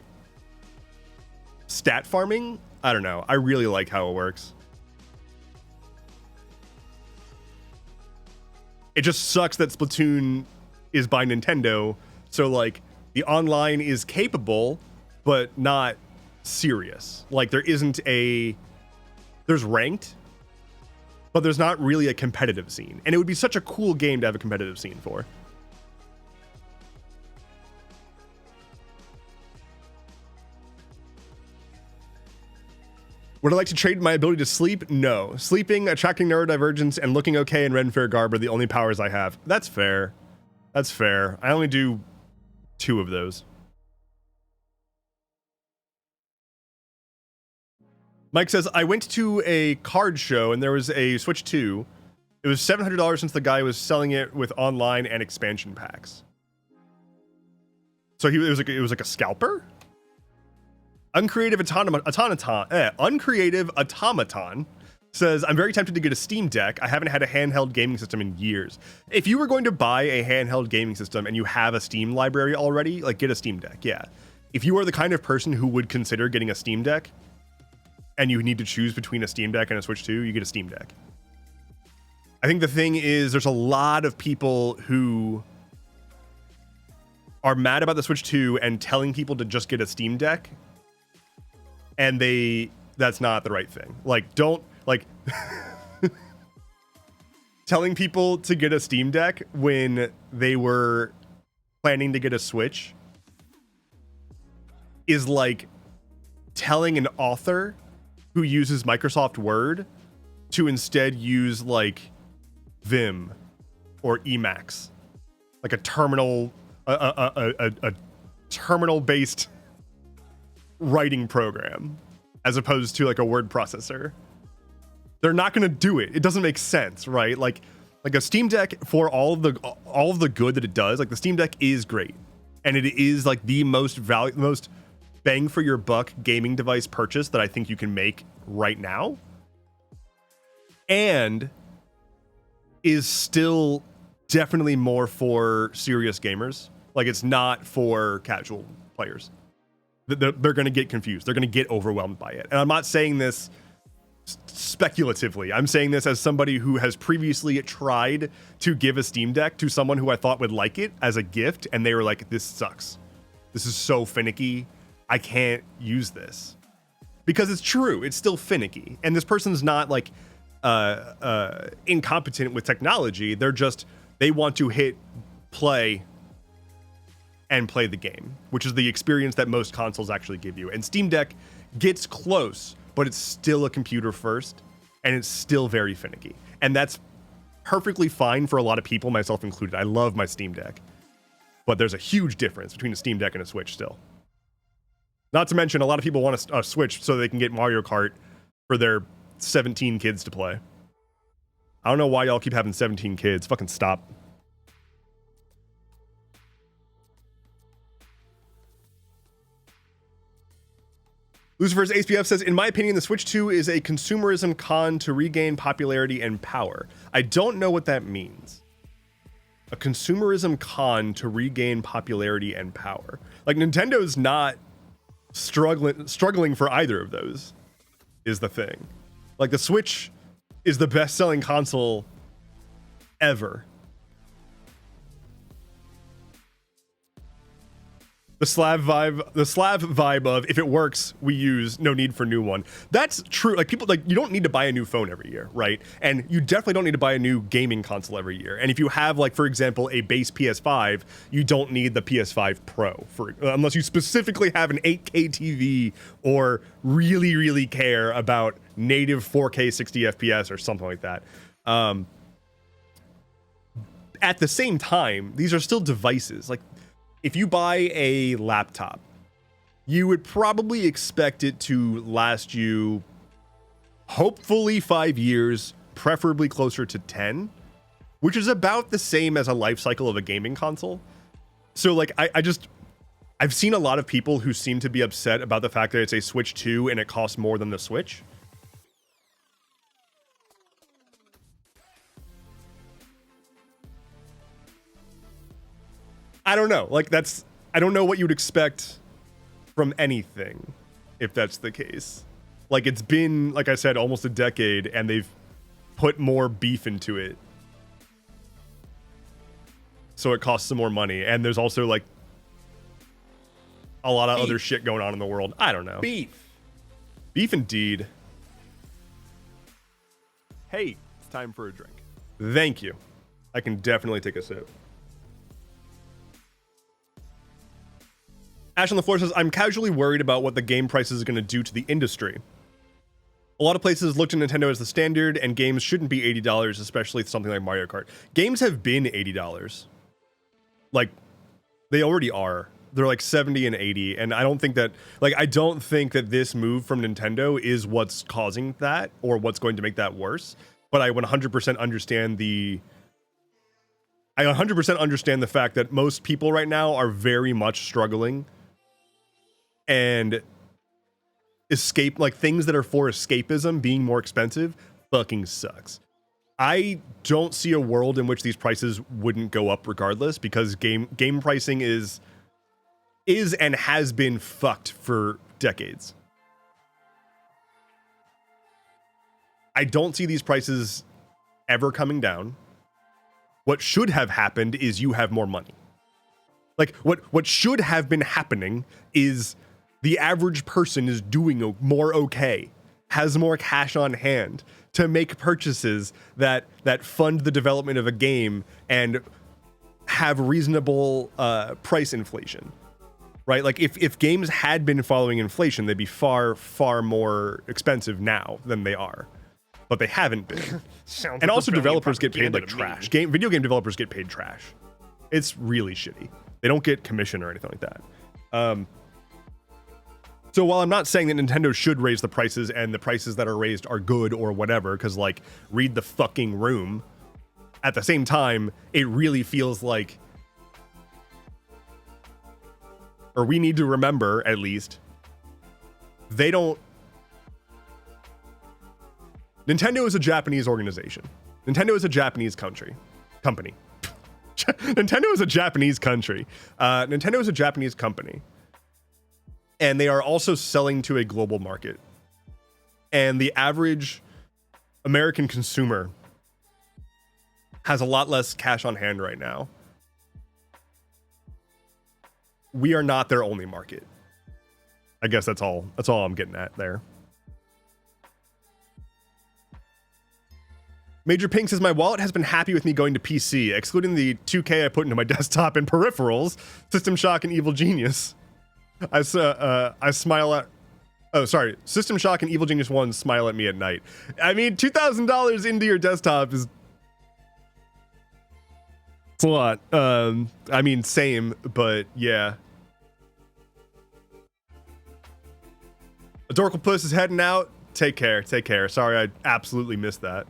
stat farming. I don't know. I really like how it works. It just sucks that Splatoon is by Nintendo, so like the online is capable, but not serious. Like there's ranked, but there's not really a competitive scene. And it would be such a cool game to have a competitive scene for. Would I like to trade my ability to sleep? No. Sleeping, attracting neurodivergence, and looking okay in red and fair garb are the only powers I have. That's fair. That's fair. I only do 2 of those. Mike says, I went to a card show and there was a Switch 2. It was $700 since the guy was selling it with online and expansion packs. So it was like a scalper? Uncreative Automaton says, I'm very tempted to get a Steam Deck. I haven't had a handheld gaming system in years. If you were going to buy a handheld gaming system and you have a Steam library already, like get a Steam Deck, yeah. If you are the kind of person who would consider getting a Steam Deck and you need to choose between a Steam Deck and a Switch 2, you get a Steam Deck. I think the thing is there's a lot of people who are mad about the Switch 2 and telling people to just get a Steam Deck. And that's not the right thing. Like, don't, like, telling people to get a Steam Deck when they were planning to get a Switch is like telling an author who uses Microsoft Word to instead use like Vim or Emacs, like a terminal, a terminal-based writing program, as opposed to like a word processor. They're not going to do it. It doesn't make sense, right? Like a Steam Deck, for all of the good that it does, like the Steam Deck is great, and it is like the most bang for your buck gaming device purchase that I think you can make right now, and is still definitely more for serious gamers. Like it's not for casual players. They're going to get confused. They're going to get overwhelmed by it. And I'm not saying this speculatively. I'm saying this as somebody who has previously tried to give a Steam Deck to someone who I thought would like it as a gift, and they were like, this sucks. This is so finicky. I can't use this. Because it's true. It's still finicky. And this person's not like incompetent with technology. They want to hit play and play the game, which is the experience that most consoles actually give you. And Steam Deck gets close, but it's still a computer first, and it's still very finicky. And that's perfectly fine for a lot of people, myself included. I love my Steam Deck. But there's a huge difference between a Steam Deck and a Switch still. Not to mention, a lot of people want a Switch so they can get Mario Kart for their 17 kids to play. I don't know why y'all keep having 17 kids. Fucking stop. Lucifer's ASPF says, in my opinion, the Switch 2 is a consumerism con to regain popularity and power. I don't know what that means. A consumerism con to regain popularity and power. Like, Nintendo's not struggling for either of those, is the thing. Like, the Switch is the best-selling console ever. The Slav vibe of, if it works, we use, no need for new one. That's true. Like, people, like, you don't need to buy a new phone every year, right? And you definitely don't need to buy a new gaming console every year. And if you have, like, for example, a base PS5, you don't need the PS5 Pro, unless you specifically have an 8K TV or really, really care about native 4K 60 FPS or something like that. At the same time, these are still devices. Like, if you buy a laptop, you would probably expect it to last you hopefully 5 years, preferably closer to 10, which is about the same as a life cycle of a gaming console. So, like, I've seen a lot of people who seem to be upset about the fact that it's a Switch 2 and it costs more than the Switch. I don't know. Like, I don't know what you'd expect from anything if that's the case. Like, it's been, like I said, almost a decade, and they've put more beef into it. So it costs some more money. And there's also, like, a lot of other shit going on in the world. I don't know. Beef. Beef indeed. Hey, it's time for a drink. Thank you. I can definitely take a sip. Ash on the floor says, I'm casually worried about what the game prices are going to do to the industry. A lot of places look to Nintendo as the standard, and games shouldn't be $80, especially something like Mario Kart. Games have been $80. Like, they already are. They're like 70 and 80, and I don't think that this move from Nintendo is what's causing that or what's going to make that worse. But I 100% understand the fact that most people right now are very much struggling, and things that are for escapism being more expensive fucking sucks. I don't see a world in which these prices wouldn't go up regardless, because game pricing is and has been fucked for decades. I don't see these prices ever coming down. What should have happened is you have more money. Like, what should have been happening is the average person is doing more okay, has more cash on hand to make purchases that fund the development of a game and have reasonable price inflation, right? Like, if games had been following inflation, they'd be far, far more expensive now than they are. But they haven't been. And also, developers get paid like trash. Video game developers get paid trash. It's really shitty. They don't get commission or anything like that. So while I'm not saying that Nintendo should raise the prices and the prices that are raised are good or whatever, because, like, read the fucking room, at the same time, it really feels like, or we need to remember, at least, Nintendo is a Japanese organization. Nintendo is a Japanese company. Nintendo is a Japanese country. Nintendo is a Japanese company. And they are also selling to a global market. And the average American consumer has a lot less cash on hand right now. We are not their only market. I guess that's all I'm getting at there. Major Pink says, my wallet has been happy with me going to PC, excluding the 2K I put into my desktop and peripherals, System Shock and Evil Genius. I smile at... Oh, sorry. System Shock and Evil Genius 1 smile at me at night. I mean, $2,000 into your desktop is... It's a lot. I mean, same, but yeah. Adorable Puss is heading out. Take care. Take care. Sorry, I absolutely missed that.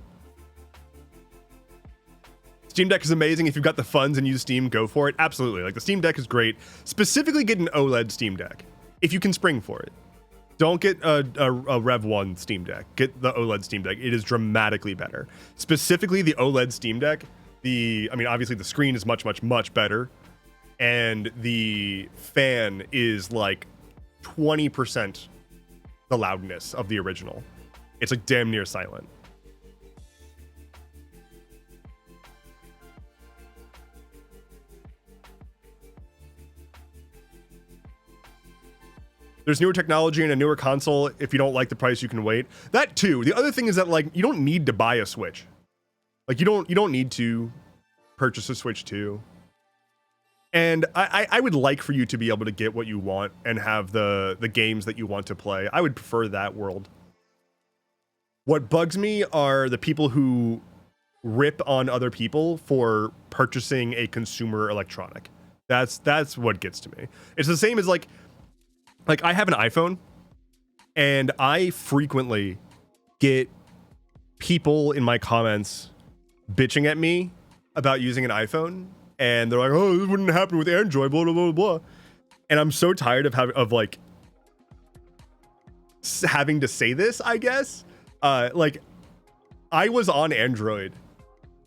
Steam Deck is amazing. If you've got the funds and use Steam, go for it. Absolutely. Like, the Steam Deck is great. Specifically, get an OLED Steam Deck if you can spring for it. Don't get a Rev 1 Steam Deck. Get the OLED Steam Deck. It is dramatically better. Specifically, the OLED Steam Deck. I mean, obviously, the screen is much, much, much better. And the fan is like 20% the loudness of the original. It's like damn near silent. There's newer technology and a newer console. If you don't like the price, you can wait. That too. The other thing is that, like, you don't need to buy a Switch. Like, you don't need to purchase a Switch 2. And I would like for you to be able to get what you want and have the games that you want to play. I would prefer that world. What bugs me are the people who rip on other people for purchasing a consumer electronic. That's what gets to me. It's the same as like I have an iPhone, and I frequently get people in my comments bitching at me about using an iPhone, and they're like, "Oh, this wouldn't happen with Android, blah blah blah blah." And I'm so tired of having to say this, I guess. Like, I was on Android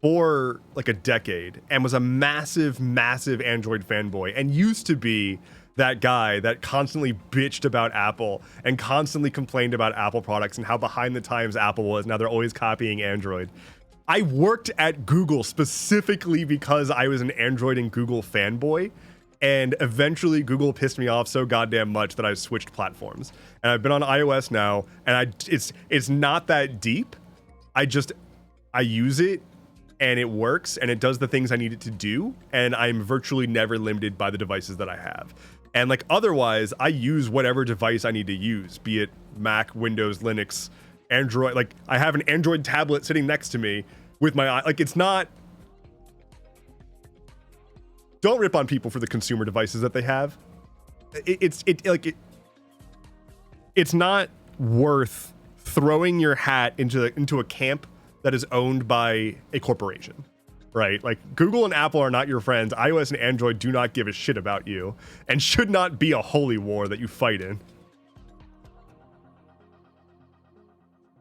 for like a decade and was a massive Android fanboy, and used to be that guy that constantly bitched about Apple and constantly complained about Apple products and how behind the times Apple was. Now they're always copying Android. I worked at Google specifically because I was an Android and Google fanboy, and eventually Google pissed me off so goddamn much that I switched platforms. And I've been on iOS now, and it's not that deep. I use it, and it works, and it does the things I need it to do, and I'm virtually never limited by the devices that I have. And like, otherwise, I use whatever device I need to use, be it Mac, Windows, Linux, Android. Like, I have an Android tablet sitting next to me with my, like, it's not, don't rip on people for the consumer devices that they have. It's not worth throwing your hat into a camp that is owned by a corporation. Right? Like, Google and Apple are not your friends. iOS and Android do not give a shit about you, and should not be a holy war that you fight in.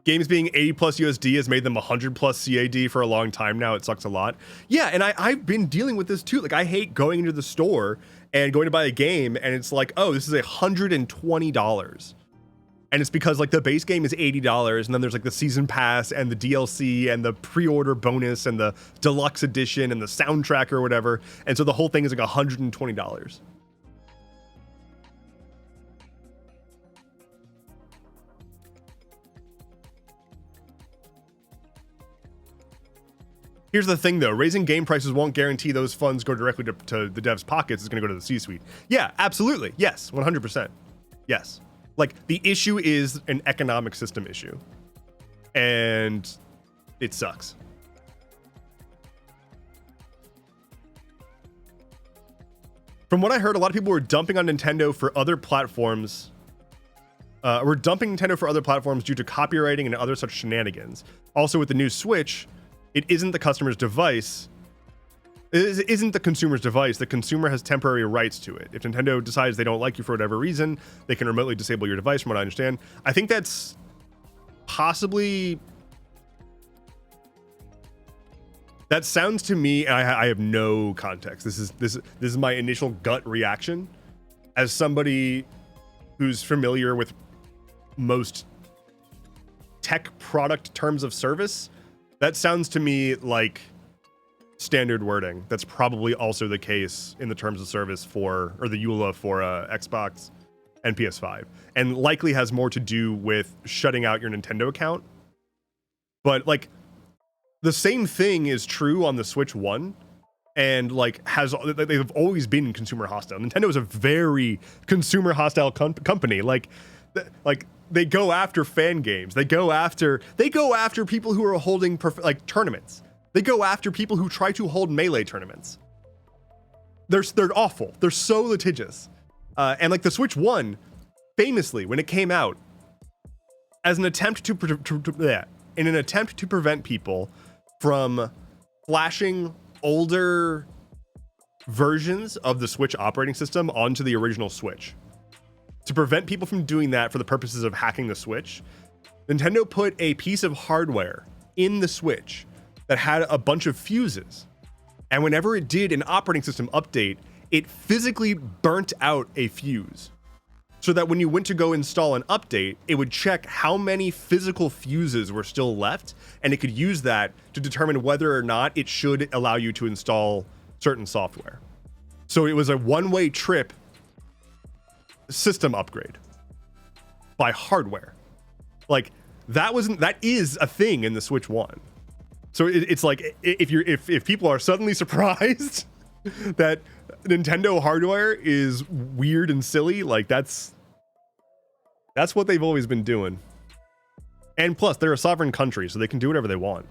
Games being 80 plus USD has made them 100 plus CAD for a long time now. It sucks a lot. Yeah, and I've been dealing with this too. Like, I hate going into the store and going to buy a game, and it's like, oh, this is $120. And it's because, like, the base game is $80, and then there's like the season pass and the DLC and the pre-order bonus and the deluxe edition and the soundtrack or whatever. And so the whole thing is like $120. Here's the thing, though. Raising game prices won't guarantee those funds go directly to the devs' pockets. It's going to go to the C-suite. Yeah, absolutely. Yes, 100%. Yes. Like, the issue is an economic system issue, and it sucks. From what I heard, a lot of people were dumping on Nintendo for other platforms. Were dumping Nintendo for other platforms due to copywriting and other such shenanigans. Also, with the new Switch, it isn't the customer's device. It isn't the consumer's device. The consumer has temporary rights to it. If Nintendo decides they don't like you for whatever reason, they can remotely disable your device, from what I understand. I think that's possibly... That sounds to me, and I have no context. This is my initial gut reaction as somebody who's familiar with most tech product terms of service. That sounds to me like standard wording. That's probably also the case in the terms of service or the EULA for Xbox and PS5, and likely has more to do with shutting out your Nintendo account. But like, the same thing is true on the Switch 1 and like they've always been consumer hostile. Nintendo is a very consumer hostile company. Like they go after fan games. They go after people who are holding like tournaments. They go after people who try to hold Melee tournaments. They're awful. They're so litigious. And like the Switch 1, famously, when it came out, as an attempt to prevent people from flashing older versions of the Switch operating system onto the original Switch, to prevent people from doing that for the purposes of hacking the Switch, Nintendo put a piece of hardware in the Switch that had a bunch of fuses. And whenever it did an operating system update, it physically burnt out a fuse. So that when you went to go install an update, it would check how many physical fuses were still left, and it could use that to determine whether or not it should allow you to install certain software. So it was a one-way trip system upgrade by hardware. Like that is a thing in the Switch 1. So it's like if people are suddenly surprised that Nintendo hardware is weird and silly, like that's what they've always been doing. And plus, they're a sovereign country, so they can do whatever they want.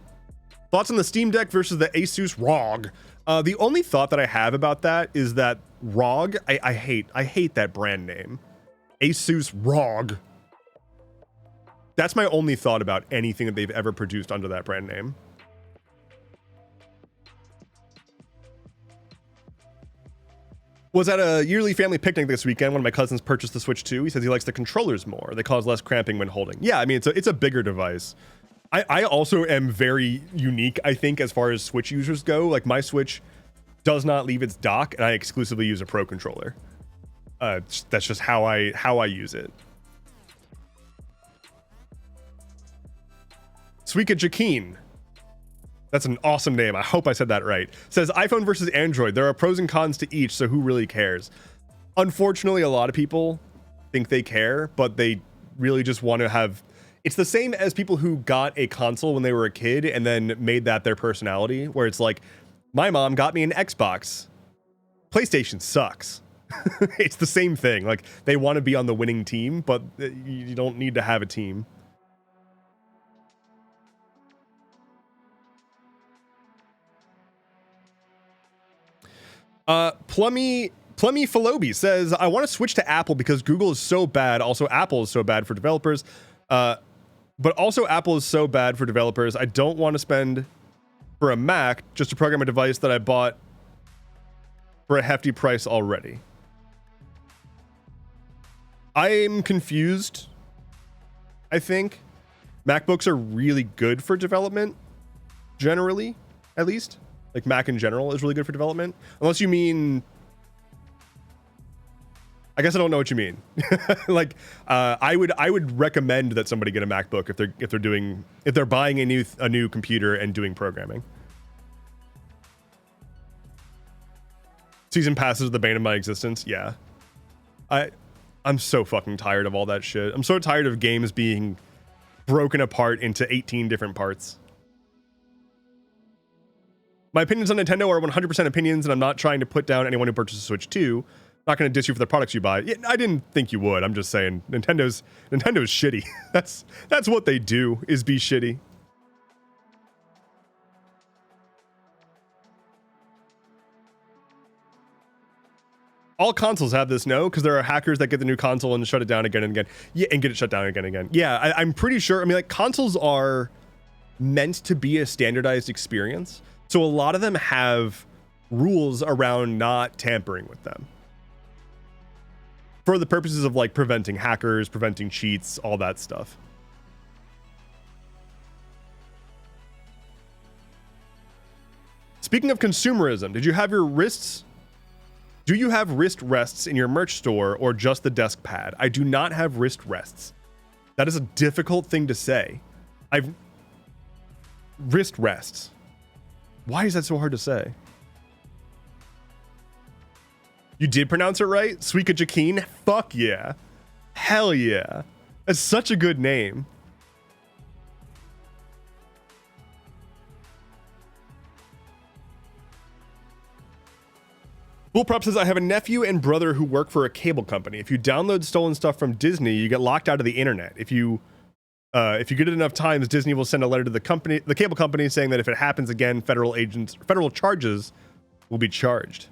Thoughts on the Steam Deck versus the Asus ROG? The only thought that I have about that is that ROG, I hate that brand name. Asus ROG. That's my only thought about anything that they've ever produced under that brand name. Was at a yearly family picnic this weekend. One of my cousins purchased the Switch 2. He says he likes the controllers more. They cause less cramping when holding. Yeah, I mean, it's a bigger device. I also am very unique, I think, as far as Switch users go. Like, my Switch does not leave its dock, and I exclusively use a Pro controller. That's just how I use it. Suika Jakeen. That's an awesome name. I hope I said that right. Says iPhone versus Android. There are pros and cons to each, so who really cares? Unfortunately, a lot of people think they care, but they really just want to have... It's the same as people who got a console when they were a kid and then made that their personality, where it's like, my mom got me an Xbox. PlayStation sucks. It's the same thing. Like, they want to be on the winning team, but you don't need to have a team. Plummy Philobi says, I want to switch to Apple because Google is so bad. Also, Apple is so bad for developers. But also Apple is so bad for developers. I don't want to spend for a Mac just to program a device that I bought for a hefty price already. I'm confused. I think MacBooks are really good for development, generally, at least. Like Mac in general is really good for development, unless you mean. I guess I don't know what you mean. Like, I would recommend that somebody get a MacBook if they're buying a new computer and doing programming. Season passes are the bane of my existence. Yeah, I'm so fucking tired of all that shit. I'm so tired of games being broken apart into 18 different parts. My opinions on Nintendo are 100% opinions, and I'm not trying to put down anyone who purchases Switch 2. Not going to diss you for the products you buy. Yeah, I didn't think you would. I'm just saying Nintendo's shitty. That's what they do, is be shitty. All consoles have this, no? Because there are hackers that get the new console and shut it down again and again. Yeah, and get it shut down again and again. Yeah, I'm pretty sure. I mean, like, consoles are meant to be a standardized experience. So a lot of them have rules around not tampering with them. For the purposes of like preventing hackers, preventing cheats, all that stuff. Speaking of consumerism, do you have wrist rests in your merch store or just the desk pad? I do not have wrist rests. That is a difficult thing to say. Wrist rests. Why is that so hard to say? You did pronounce it right? Suika Jakeen? Fuck yeah. Hell yeah. That's such a good name. Bullprop says, I have a nephew and brother who work for a cable company. If you download stolen stuff from Disney, you get locked out of the internet. If you get it enough times, Disney will send a letter to the cable company, saying that if it happens again, federal charges will be charged.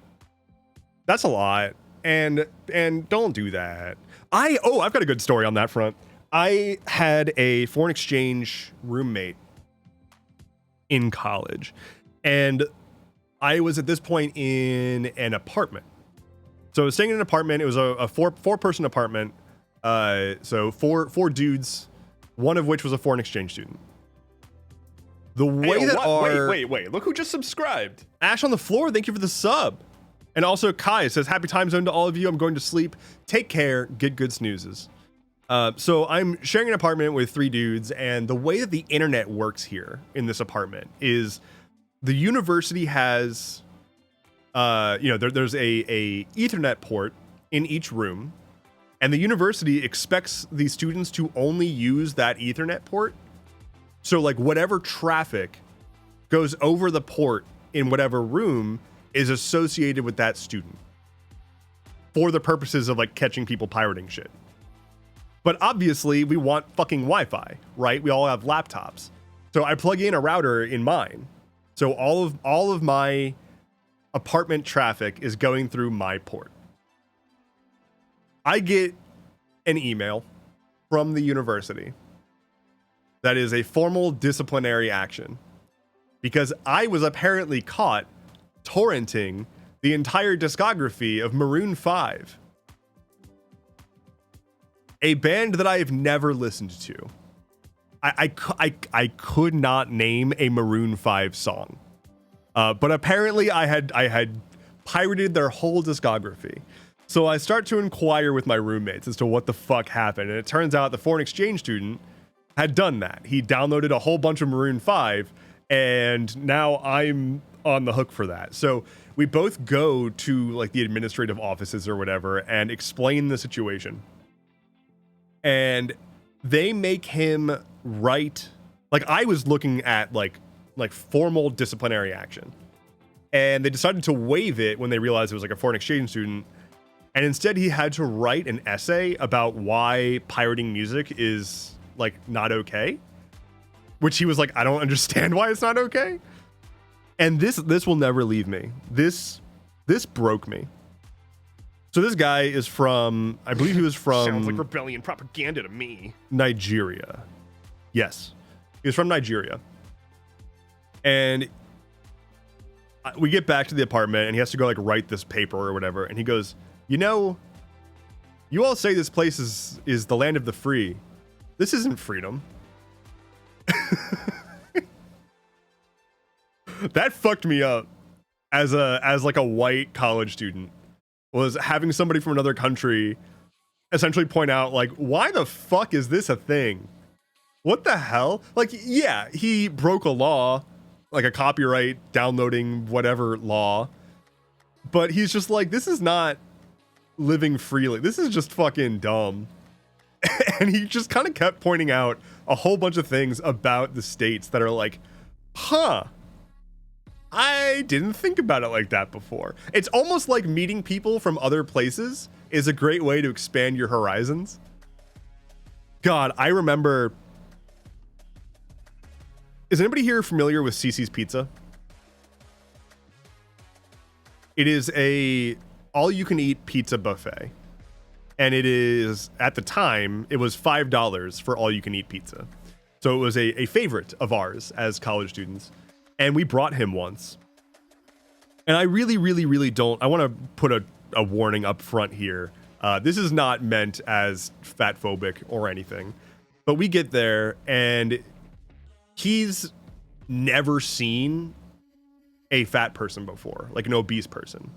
That's a lot. And don't do that. I've got a good story on that front. I had a foreign exchange roommate in college, and I was at this point in an apartment. So I was staying in an apartment. It was a four-person apartment. So four dudes, one of which was a foreign exchange student. The way Wait, look who just subscribed. Ash on the floor, thank you for the sub. And also Kai says, happy time zone to all of you. I'm going to sleep. Take care. Get good snoozes. So I'm sharing an apartment with 3 dudes, and the way that the internet works here in this apartment is the university has, there's a Ethernet port in each room, and the university expects the students to only use that Ethernet port. So like whatever traffic goes over the port in whatever room is associated with that student for the purposes of like catching people pirating shit. But obviously we want fucking Wi-Fi, right? We all have laptops. So I plug in a router in mine. So all of my apartment traffic is going through my port. I get an email from the university that is a formal disciplinary action because I was apparently caught torrenting the entire discography of Maroon 5, a band that I have never listened to. I could not name a Maroon 5 song, but apparently I had pirated their whole discography. So I start to inquire with my roommates as to what the fuck happened, and it turns out the foreign exchange student had done that. He downloaded a whole bunch of Maroon 5, and now I'm on the hook for that. So we both go to like the administrative offices or whatever and explain the situation. And they make him write, like I was looking at like formal disciplinary action. And they decided to waive it when they realized it was like a foreign exchange student. And instead he had to write an essay about why pirating music is like not okay. Which he was like, I don't understand why it's not okay. And this will never leave me. This broke me. So this guy is from, I believe he was from... Sounds like rebellion propaganda to me. Nigeria. Yes. He was from Nigeria. And we get back to the apartment and he has to go like write this paper or whatever. And he goes, you all say this place is the land of the free. This isn't freedom. That fucked me up as like a white college student, was having somebody from another country essentially point out like, why the fuck is this a thing? What the hell? Like, yeah, he broke a law, like a copyright downloading whatever law, but he's just like, this is not living freely. This is just fucking dumb. And he just kind of kept pointing out a whole bunch of things about the states that are like, huh, I didn't think about it like that before. It's almost like meeting people from other places is a great way to expand your horizons. God, I remember... Is anybody here familiar with Cece's Pizza? It is a all-you-can-eat pizza buffet. And it is, at the time, it was $5 for all-you-can-eat pizza. So it was a favorite of ours as college students. And we brought him once. And I really, really, really don't... I want to put a warning up front here. This is not meant as fatphobic or anything. But we get there, and he's never seen a fat person before. Like an obese person.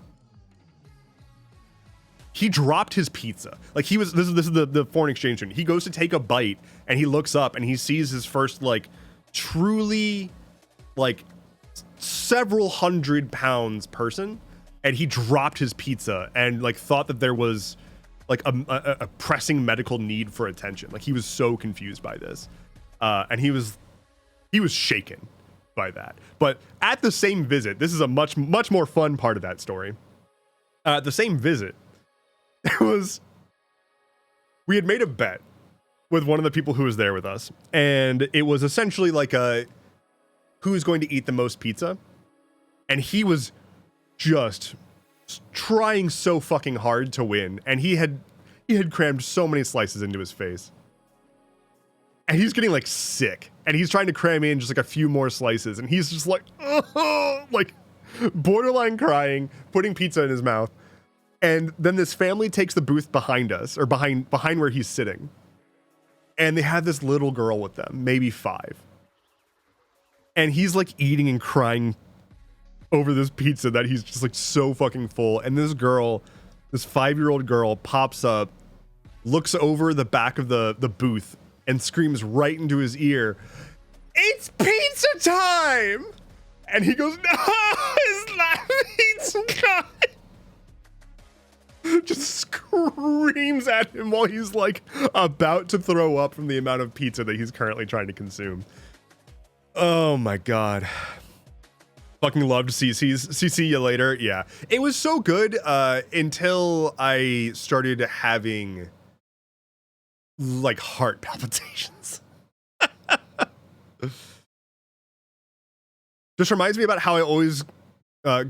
He dropped his pizza. Like he was... This is the foreign exchange student. He goes to take a bite, and he looks up, and he sees his first, like, truly... like several 100 pounds person, and he dropped his pizza and like thought that there was like a pressing medical need for attention. Like he was so confused by this, and he was shaken by that. But at the same visit, this is a much more fun part of that story. The same visit, we had made a bet with one of the people who was there with us, and it was essentially like who's going to eat the most pizza, and he was just trying so fucking hard to win, and he had crammed so many slices into his face, and he's getting like sick, and he's trying to cram in just like a few more slices, and he's just like, like borderline crying, putting pizza in his mouth. And then this family takes the booth behind us, or behind where he's sitting, and they have this little girl with them, maybe 5, and he's like eating and crying over this pizza that he's just like so fucking full. And this girl, this 5-year-old girl, pops up, looks over the back of the booth, and screams right into his ear, "It's pizza time!" And he goes, "No, it's not pizza time!" Just screams at him while he's like about to throw up from the amount of pizza that he's currently trying to consume. Oh my God. Fucking loved CC's. See you later. Yeah, it was so good until I started having like heart palpitations. Just reminds me about how I always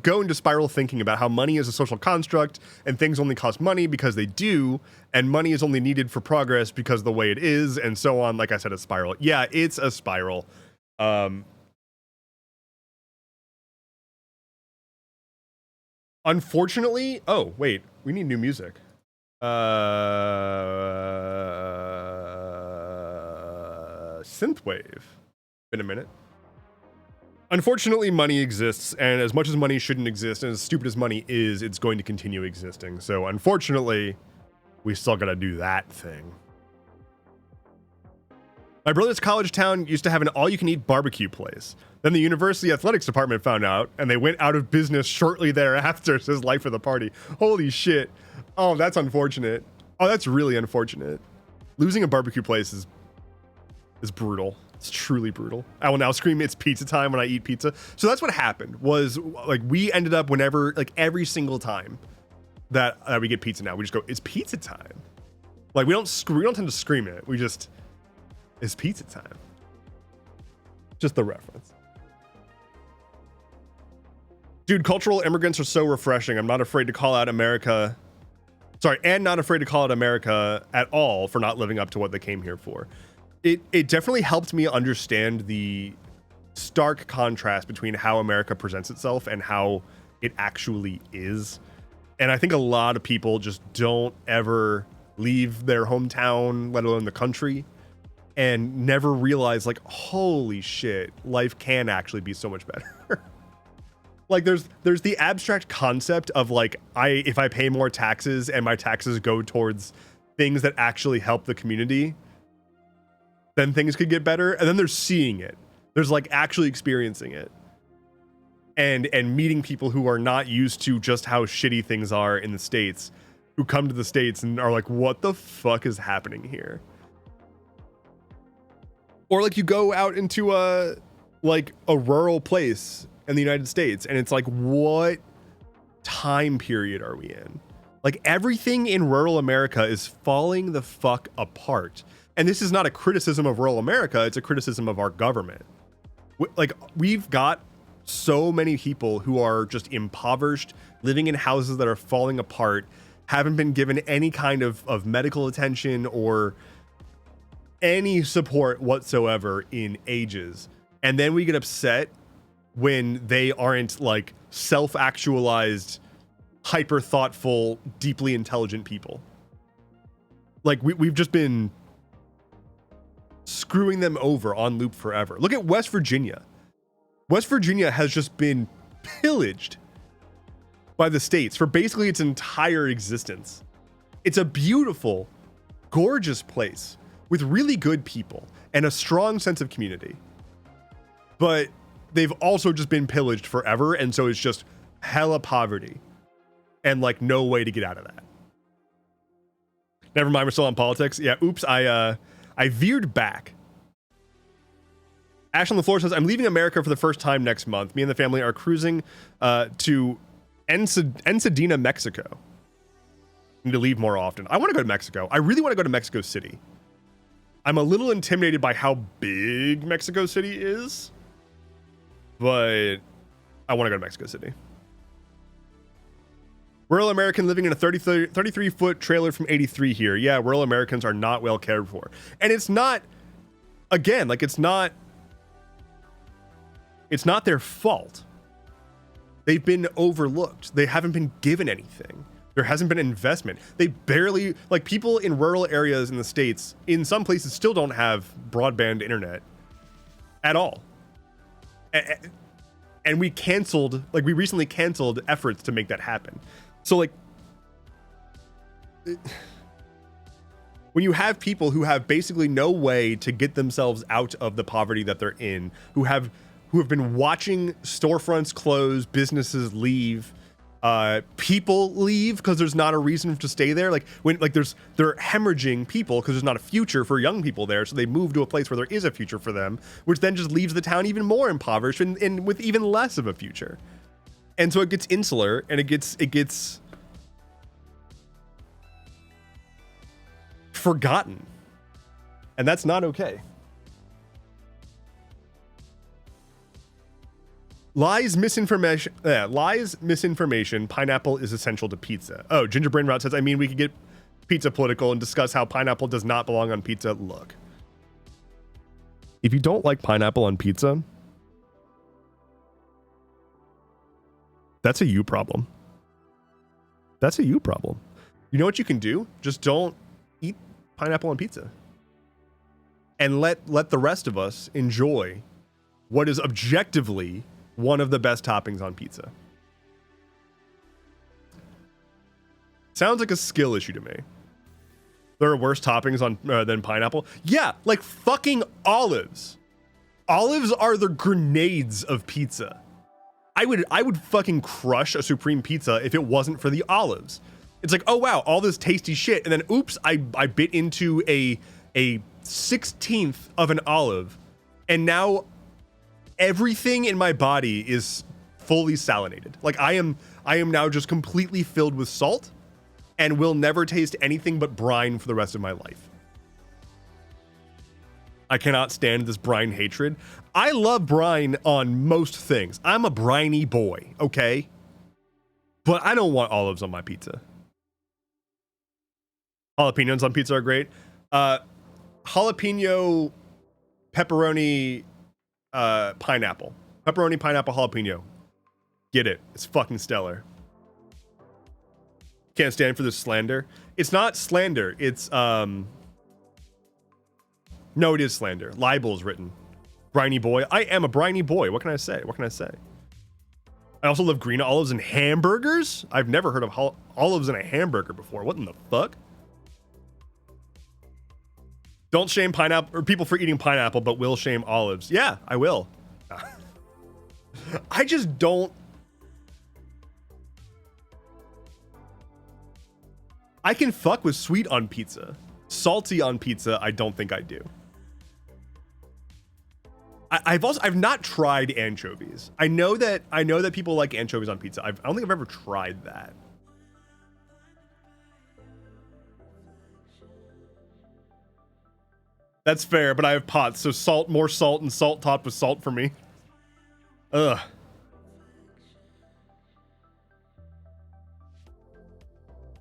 go into spiral thinking about how money is a social construct and things only cost money because they do, and money is only needed for progress because of the way it is, and so on. Like I said, a spiral. Yeah, it's a spiral. Unfortunately, oh wait, we need new music. Synthwave. Been a minute. Unfortunately, money exists, and as much as money shouldn't exist, and as stupid as money is, it's going to continue existing. So unfortunately, we still gotta do that thing. My brother's college town used to have an all-you-can-eat barbecue place. Then the university athletics department found out, and they went out of business shortly thereafter, says Life of the Party. Holy shit. Oh, that's unfortunate. Oh, that's really unfortunate. Losing a barbecue place is brutal. It's truly brutal. I will now scream, "It's pizza time" when I eat pizza. So that's what happened, was like we ended up whenever, like every single time that we get pizza now, we just go, "It's pizza time." Like we don't tend to scream it. We just, "It's pizza time." Just the reference. Dude, cultural immigrants are so refreshing. I'm not afraid to call out America. Sorry, and not afraid to call out America at all for not living up to what they came here for. It definitely helped me understand the stark contrast between how America presents itself and how it actually is. And I think a lot of people just don't ever leave their hometown, let alone the country, and never realize, like, holy shit, life can actually be so much better. Like there's the abstract concept of like, if I pay more taxes and my taxes go towards things that actually help the community, then things could get better. And then there's seeing it. There's like actually experiencing it. And meeting people who are not used to just how shitty things are in the States, who come to the States and are like, what the fuck is happening here? Or like you go out into a rural place in the United States, and it's like, what time period are we in? Like everything in rural America is falling the fuck apart. And this is not a criticism of rural America, it's a criticism of our government. Like we've got so many people who are just impoverished, living in houses that are falling apart, haven't been given any kind of medical attention or any support whatsoever in ages. And then we get upset when they aren't like self-actualized, hyper thoughtful, deeply intelligent people. Like we've just been screwing them over on loop forever. Look at West Virginia. West Virginia has just been pillaged by the states for basically its entire existence. It's a beautiful, gorgeous place with really good people and a strong sense of community. But they've also just been pillaged forever, and so it's just hella poverty and like no way to get out of that. Never mind, we're still on politics. Yeah, oops, I veered back. Ash on the floor says, I'm leaving America for the first time next month. Me and the family are cruising to Ensenada, Mexico. I need to leave more often. I want to go to Mexico. I really want to go to Mexico City. I'm a little intimidated by how big Mexico City is, but I want to go to Mexico City. Rural American living in a 33-foot trailer from 83 here. Yeah, rural Americans are not well cared for. And it's not, again, like it's not their fault. They've been overlooked. They haven't been given anything. There hasn't been investment. They barely, like people in rural areas in the States, in some places still don't have broadband internet at all. And we recently canceled efforts to make that happen. So like, when you have people who have basically no way to get themselves out of the poverty that they're in, who have been watching storefronts close, businesses leave, people leave because there's not a reason to stay there. Like they're hemorrhaging people because there's not a future for young people there. So they move to a place where there is a future for them, which then just leaves the town even more impoverished and with even less of a future. And so it gets insular and it gets forgotten. And that's not okay. Lies, misinformation, pineapple is essential to pizza. Oh, Ginger Brain Rot says, I mean, we could get pizza political and discuss how pineapple does not belong on pizza. Look, if you don't like pineapple on pizza, that's a you problem. That's a you problem. You know what you can do? Just don't eat pineapple on pizza. And let the rest of us enjoy what is objectively one of the best toppings on pizza. Sounds like a skill issue to me. There are worse toppings on than pineapple. Yeah, like fucking olives. Olives are the grenades of pizza. I would fucking crush a supreme pizza if it wasn't for the olives. It's like, oh wow, all this tasty shit, and then oops, I bit into a 16th of an olive, and now everything in my body is fully salinated. Like I am now just completely filled with salt and will never taste anything but brine for the rest of my life. I cannot stand this brine hatred. I love brine on most things. I'm a briny boy, okay? But I don't want olives on my pizza. Jalapenos on pizza are great. Jalapeno, pepperoni, pineapple. Pepperoni, pineapple, jalapeno. Get it. It's fucking stellar. Can't stand for this slander. It's not slander. It's, no, it is slander. Libel is written. Briny boy. I am a briny boy. What can I say? What can I say? I also love green olives and hamburgers. I've never heard of olives in a hamburger before. What in the fuck? Don't shame pineapple or people for eating pineapple, but will shame olives. Yeah, I will. I just don't. I can fuck with sweet on pizza. Salty on pizza, I don't think I do. I've not tried anchovies. I know that people like anchovies on pizza. I don't think I've ever tried that. That's fair, but I have pots, so salt, more salt, and salt topped with salt for me. Ugh.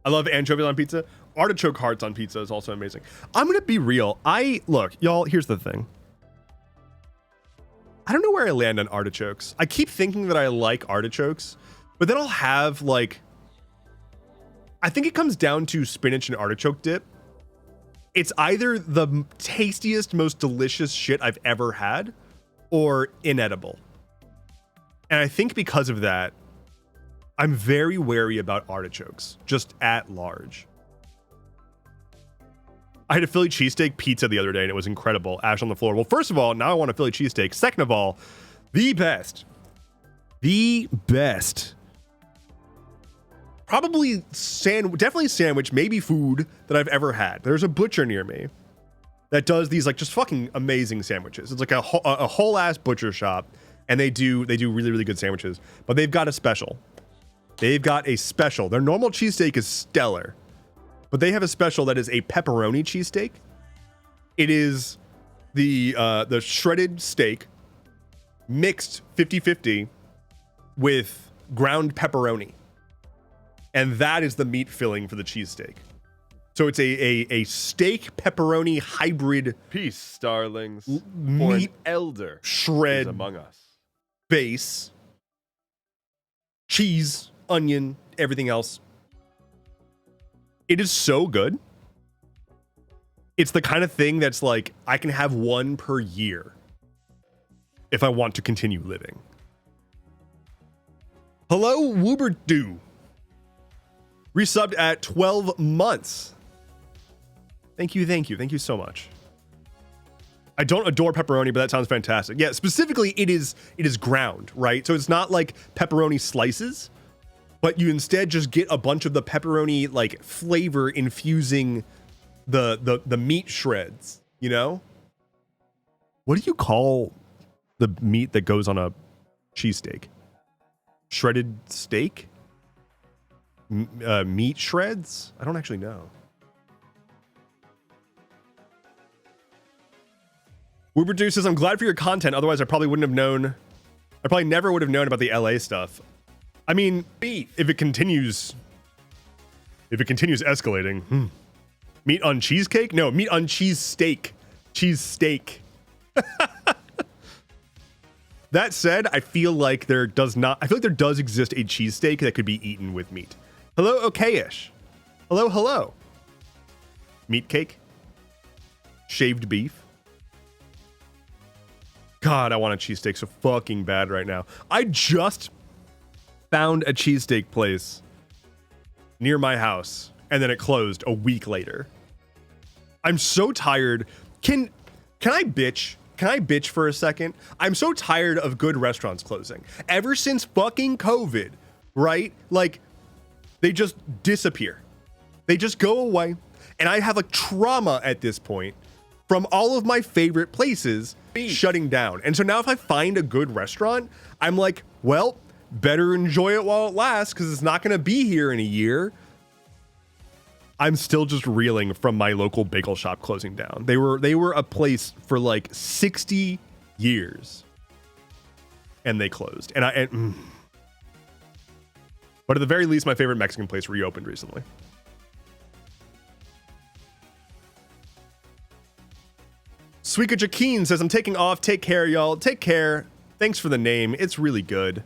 I love anchovies on pizza. Artichoke hearts on pizza is also amazing. I'm gonna be real. Look, y'all, here's the thing. I don't know where I land on artichokes. I keep thinking that I like artichokes, but then I'll have like, I think it comes down to spinach and artichoke dip. It's either the tastiest, most delicious shit I've ever had or inedible. And I think because of that, I'm very wary about artichokes, just at large. I had a Philly cheesesteak pizza the other day and it was incredible. Ash on the floor. Well, first of all, now I want a Philly cheesesteak. Second of all, the best. Probably definitely sandwich, maybe food that I've ever had. There's a butcher near me that does these like just fucking amazing sandwiches. It's like a whole ass butcher shop, and they do really, really good sandwiches. But they've got a special. they've got a special. Their normal cheesesteak is stellar, but they have a special that is a pepperoni cheesesteak. It is the shredded steak mixed 50-50 with ground pepperoni. And that is the meat filling for the cheesesteak. So it's a steak pepperoni hybrid. Peace, starlings. Meat elder shred among us. Base, cheese, onion, everything else. It is so good. It's the kind of thing that's like, I can have one per year if I want to continue living. Hello, Wooberdo. Resubbed at 12 months. Thank you so much. I don't adore pepperoni, but that sounds fantastic. Yeah, specifically, it is ground, right? So it's not like pepperoni slices, but you instead just get a bunch of the pepperoni like flavor infusing the meat shreds, you know? What do you call the meat that goes on a cheesesteak? Shredded steak? Meat shreds? I don't actually know. Wooberdo says, I'm glad for your content. Otherwise, I probably wouldn't have known. I probably never would have known about the LA stuff. I mean, if it continues escalating. Meat on cheesecake? No, meat on cheese steak. Cheese steak. That said, I feel like there does exist a cheesesteak that could be eaten with meat. Hello, okayish. Hello. Meat cake? Shaved beef? God, I want a cheesesteak so fucking bad right now. I just found a cheesesteak place near my house, and then it closed a week later. I'm so tired. Can I bitch? Can I bitch for a second? I'm so tired of good restaurants closing. Ever since fucking COVID, right? Like, they just disappear. They just go away. And I have a trauma at this point from all of my favorite places shutting down. And so now if I find a good restaurant, I'm like, well, better enjoy it while it lasts because it's not going to be here in a year. I'm still just reeling from my local bagel shop closing down. They were a place for like 60 years and they closed. But at the very least, my favorite Mexican place reopened recently. Suika Jakeen says, I'm taking off. Take care, y'all. Take care. Thanks for the name. It's really good.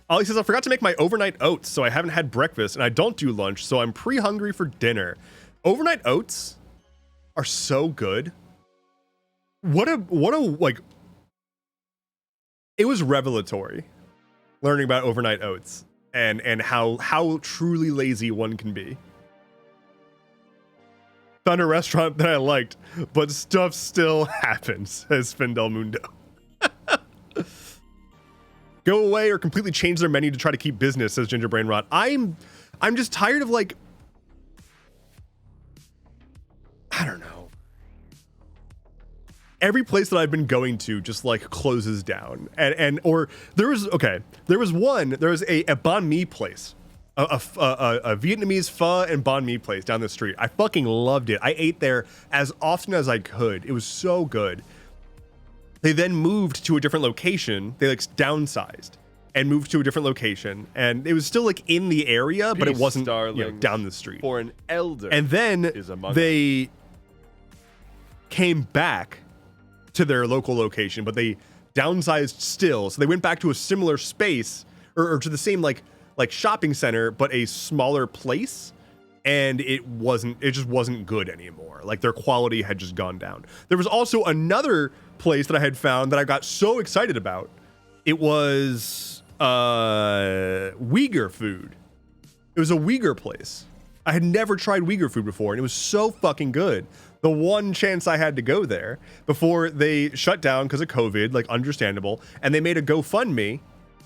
Ollie says, I forgot to make my overnight oats, so I haven't had breakfast, and I don't do lunch, so I'm pre-hungry for dinner. Overnight oats are so good. What a like, it was revelatory learning about overnight oats and how truly lazy one can be. Found a restaurant that I liked, but stuff still happens, says Findel Mundo. Go away or completely change their menu to try to keep business, says Ginger Brain Rot. I'm just tired of like, I don't know. Every place that I've been going to just like closes down. Or there was a banh mi place. A Vietnamese pho and banh mi place down the street. I fucking loved it. I ate there as often as I could. It was so good. They then moved to a different location. They like downsized and moved to a different location. And it was still like in the area, but it wasn't down the street. For an elder. And then they came back to their local location, but they downsized still. So they went back to a similar space or to the same like shopping center, but a smaller place. And it just wasn't good anymore. Like their quality had just gone down. There was also another place that I had found that I got so excited about. It was Uyghur food. It was a Uyghur place. I had never tried Uyghur food before, and it was so fucking good. The one chance I had to go there before they shut down because of COVID, like understandable, and they made a GoFundMe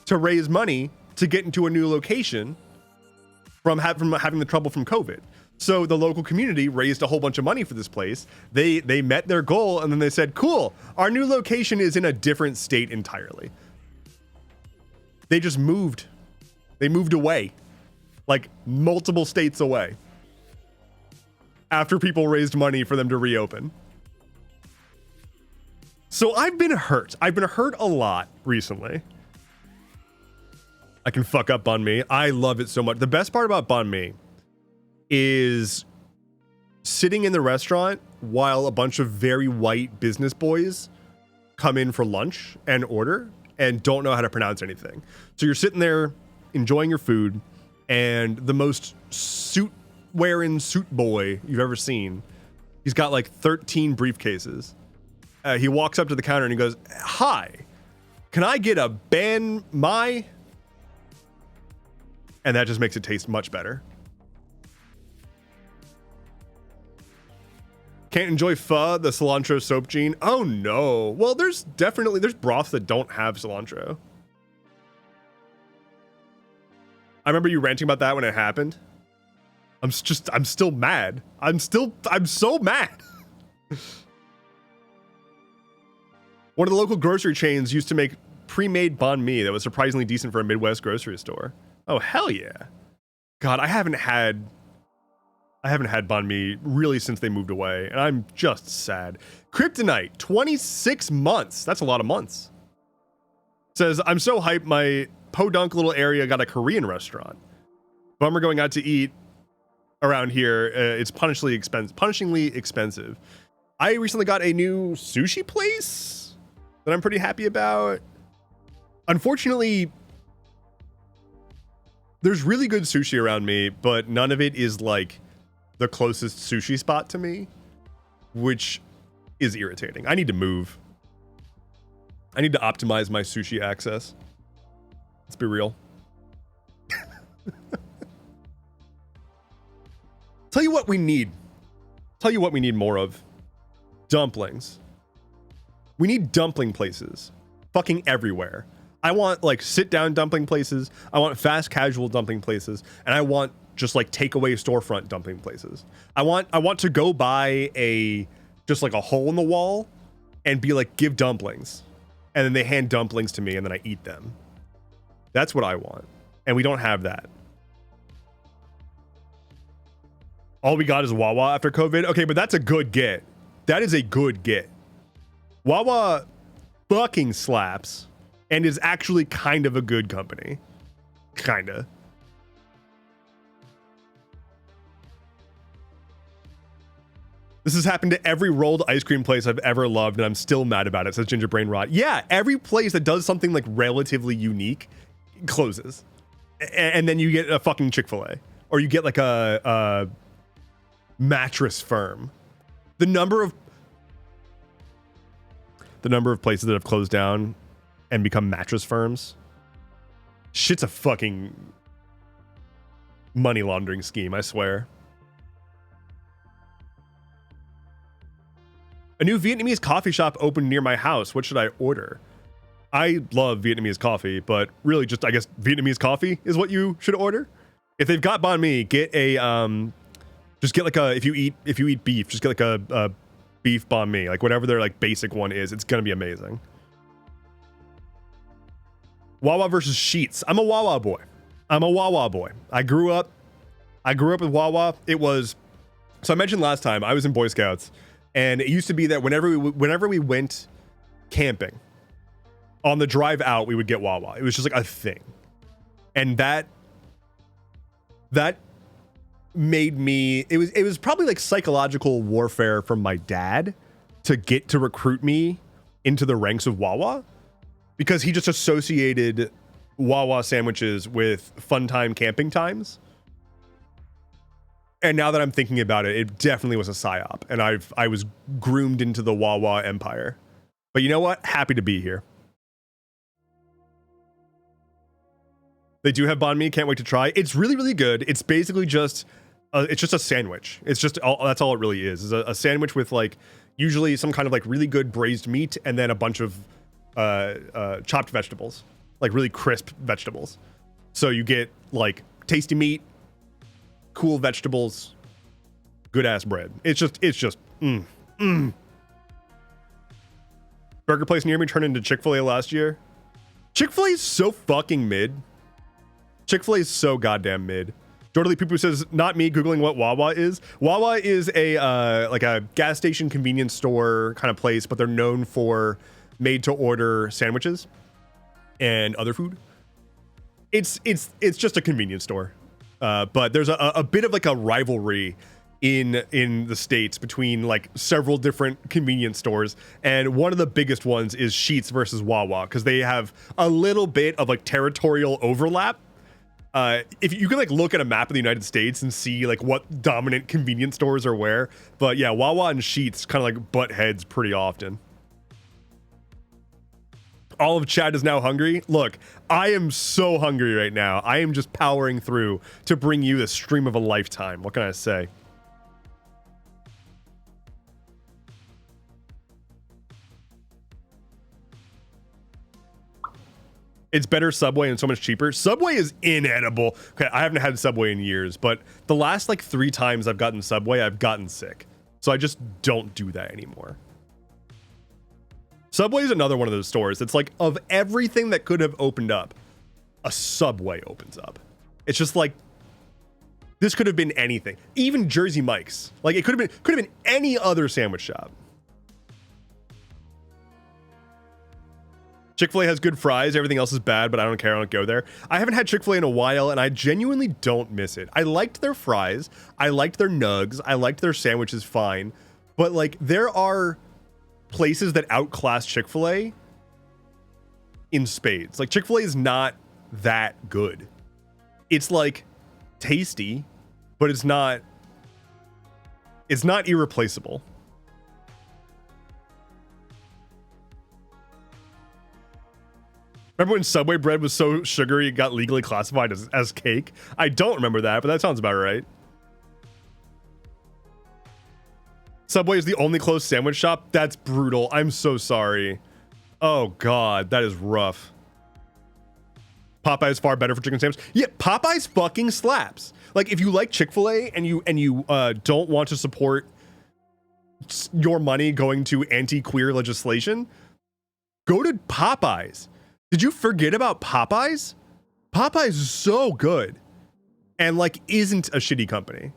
to raise money to get into a new location from having the trouble from COVID. So the local community raised a whole bunch of money for this place. They met their goal, and then they said, cool, our new location is in a different state entirely. They just moved They moved away, like multiple states away, after people raised money for them to reopen. So I've been hurt. I've been hurt a lot recently. I can fuck up banh mi. I love it so much. The best part about banh mi is sitting in the restaurant while a bunch of very white business boys come in for lunch and order and don't know how to pronounce anything. So you're sitting there enjoying your food, and the most suit-wearing suit boy you've ever seen, he's got like 13 briefcases. He walks up to the counter and he goes, "Hi, can I get a banh mi?" And that just makes it taste much better. Can't enjoy pho, the cilantro soap gene. Oh no. Well, there's broths that don't have cilantro. I remember you ranting about that when it happened. I'm still mad. I'm so mad. One of the local grocery chains used to make pre-made banh mi that was surprisingly decent for a Midwest grocery store. Oh, hell yeah. God, I haven't had banh mi really since they moved away, and I'm just sad. Kryptonite, 26 months. That's a lot of months. Says, I'm so hyped my Podunk little area got a Korean restaurant. Bummer going out to eat around here. It's punishingly expensive. I recently got a new sushi place that I'm pretty happy about. Unfortunately, there's really good sushi around me, but none of it is like the closest sushi spot to me, which is irritating. I need to move. I need to optimize my sushi access. Let's be real. Tell you what we need more of. Dumplings. We need dumpling places fucking everywhere. I want like sit down dumpling places. I want fast casual dumpling places. And I want just like takeaway storefront dumpling places. I want to go buy just like a hole in the wall and be like, give dumplings. And then they hand dumplings to me and then I eat them. That's what I want. And we don't have that. All we got is Wawa after COVID. Okay, but that's a good get. That is a good get. Wawa fucking slaps and is actually kind of a good company. Kinda. This has happened to every rolled ice cream place I've ever loved, and I'm still mad about it, says Ginger Brain Rot. Yeah, every place that does something like relatively unique closes. And then you get a fucking Chick-fil-A. Or you get like a Mattress Firm. The number of places that have closed down and become mattress firms, shit's a fucking money laundering scheme, I swear. A new Vietnamese coffee shop opened near my house. What should I order? I love Vietnamese coffee, but really just, I guess, Vietnamese coffee is what you should order. If they've got banh mi, get a, just get like a, if you eat beef, just get like a beef banh mi, like whatever their like basic one is. It's going to be amazing. Wawa versus Sheetz. I'm a Wawa boy. I grew up with Wawa. It was, so I mentioned last time I was in Boy Scouts, and it used to be that whenever we went camping, on the drive out, we would get Wawa. It was just like a thing. And that made me, it was probably like psychological warfare from my dad to recruit me into the ranks of Wawa, because he just associated Wawa sandwiches with fun time camping times. And now that I'm thinking about it, it definitely was a psyop, and I was groomed into the Wawa empire. But you know what? Happy to be here. They do have banh mi. Can't wait to try. It's really, really good. It's basically just, it's just a sandwich. It's just that's all it really is. It's a sandwich with like usually some kind of like really good braised meat and then a bunch of chopped vegetables, like really crisp vegetables. So you get like tasty meat, cool vegetables, good ass bread. It's just. Burger place near me turned into Chick-fil-A last year. Chick-fil-A is so fucking mid. Chick-fil-A is so goddamn mid. Jordan Lee Poo says, not me Googling what Wawa is. Wawa is a like a gas station convenience store kind of place, but they're known for made to order sandwiches and other food. It's just a convenience store. But there's a bit of like a rivalry in the States between like several different convenience stores, and one of the biggest ones is Sheetz versus Wawa, because they have a little bit of like territorial overlap. If you can like look at a map of the United States and see like what dominant convenience stores are where, but yeah, Wawa and Sheetz kind of like butt heads pretty often. All of chat is now hungry. Look, I am so hungry right now. I am just powering through to bring you the stream of a lifetime. What can I say? It's better Subway and so much cheaper. Subway is inedible. Okay, I haven't had Subway in years, but the last like 3 times I've gotten Subway, I've gotten sick. So I just don't do that anymore. Subway is another one of those stores. It's like, of everything that could have opened up, a Subway opens up. It's just like, this could have been anything. Even Jersey Mike's. Like, it could have been any other sandwich shop. Chick-fil-A has good fries. Everything else is bad, but I don't care. I don't go there. I haven't had Chick-fil-A in a while, and I genuinely don't miss it. I liked their fries. I liked their nugs. I liked their sandwiches fine. But, like, there are places that outclass Chick-fil-A in spades. Like, Chick-fil-A is not that good. It's, like, tasty, but it's not irreplaceable. Remember when Subway bread was so sugary it got legally classified as cake? I don't remember that, but that sounds about right. Subway is the only closed sandwich shop? That's brutal. I'm so sorry. Oh god, that is rough. Popeye's far better for chicken sandwich. Yeah, Popeye's fucking slaps. Like, if you like Chick-fil-A and you don't want to support your money going to anti-queer legislation, go to Popeye's. Did you forget about Popeyes? Popeyes is so good and like isn't a shitty company.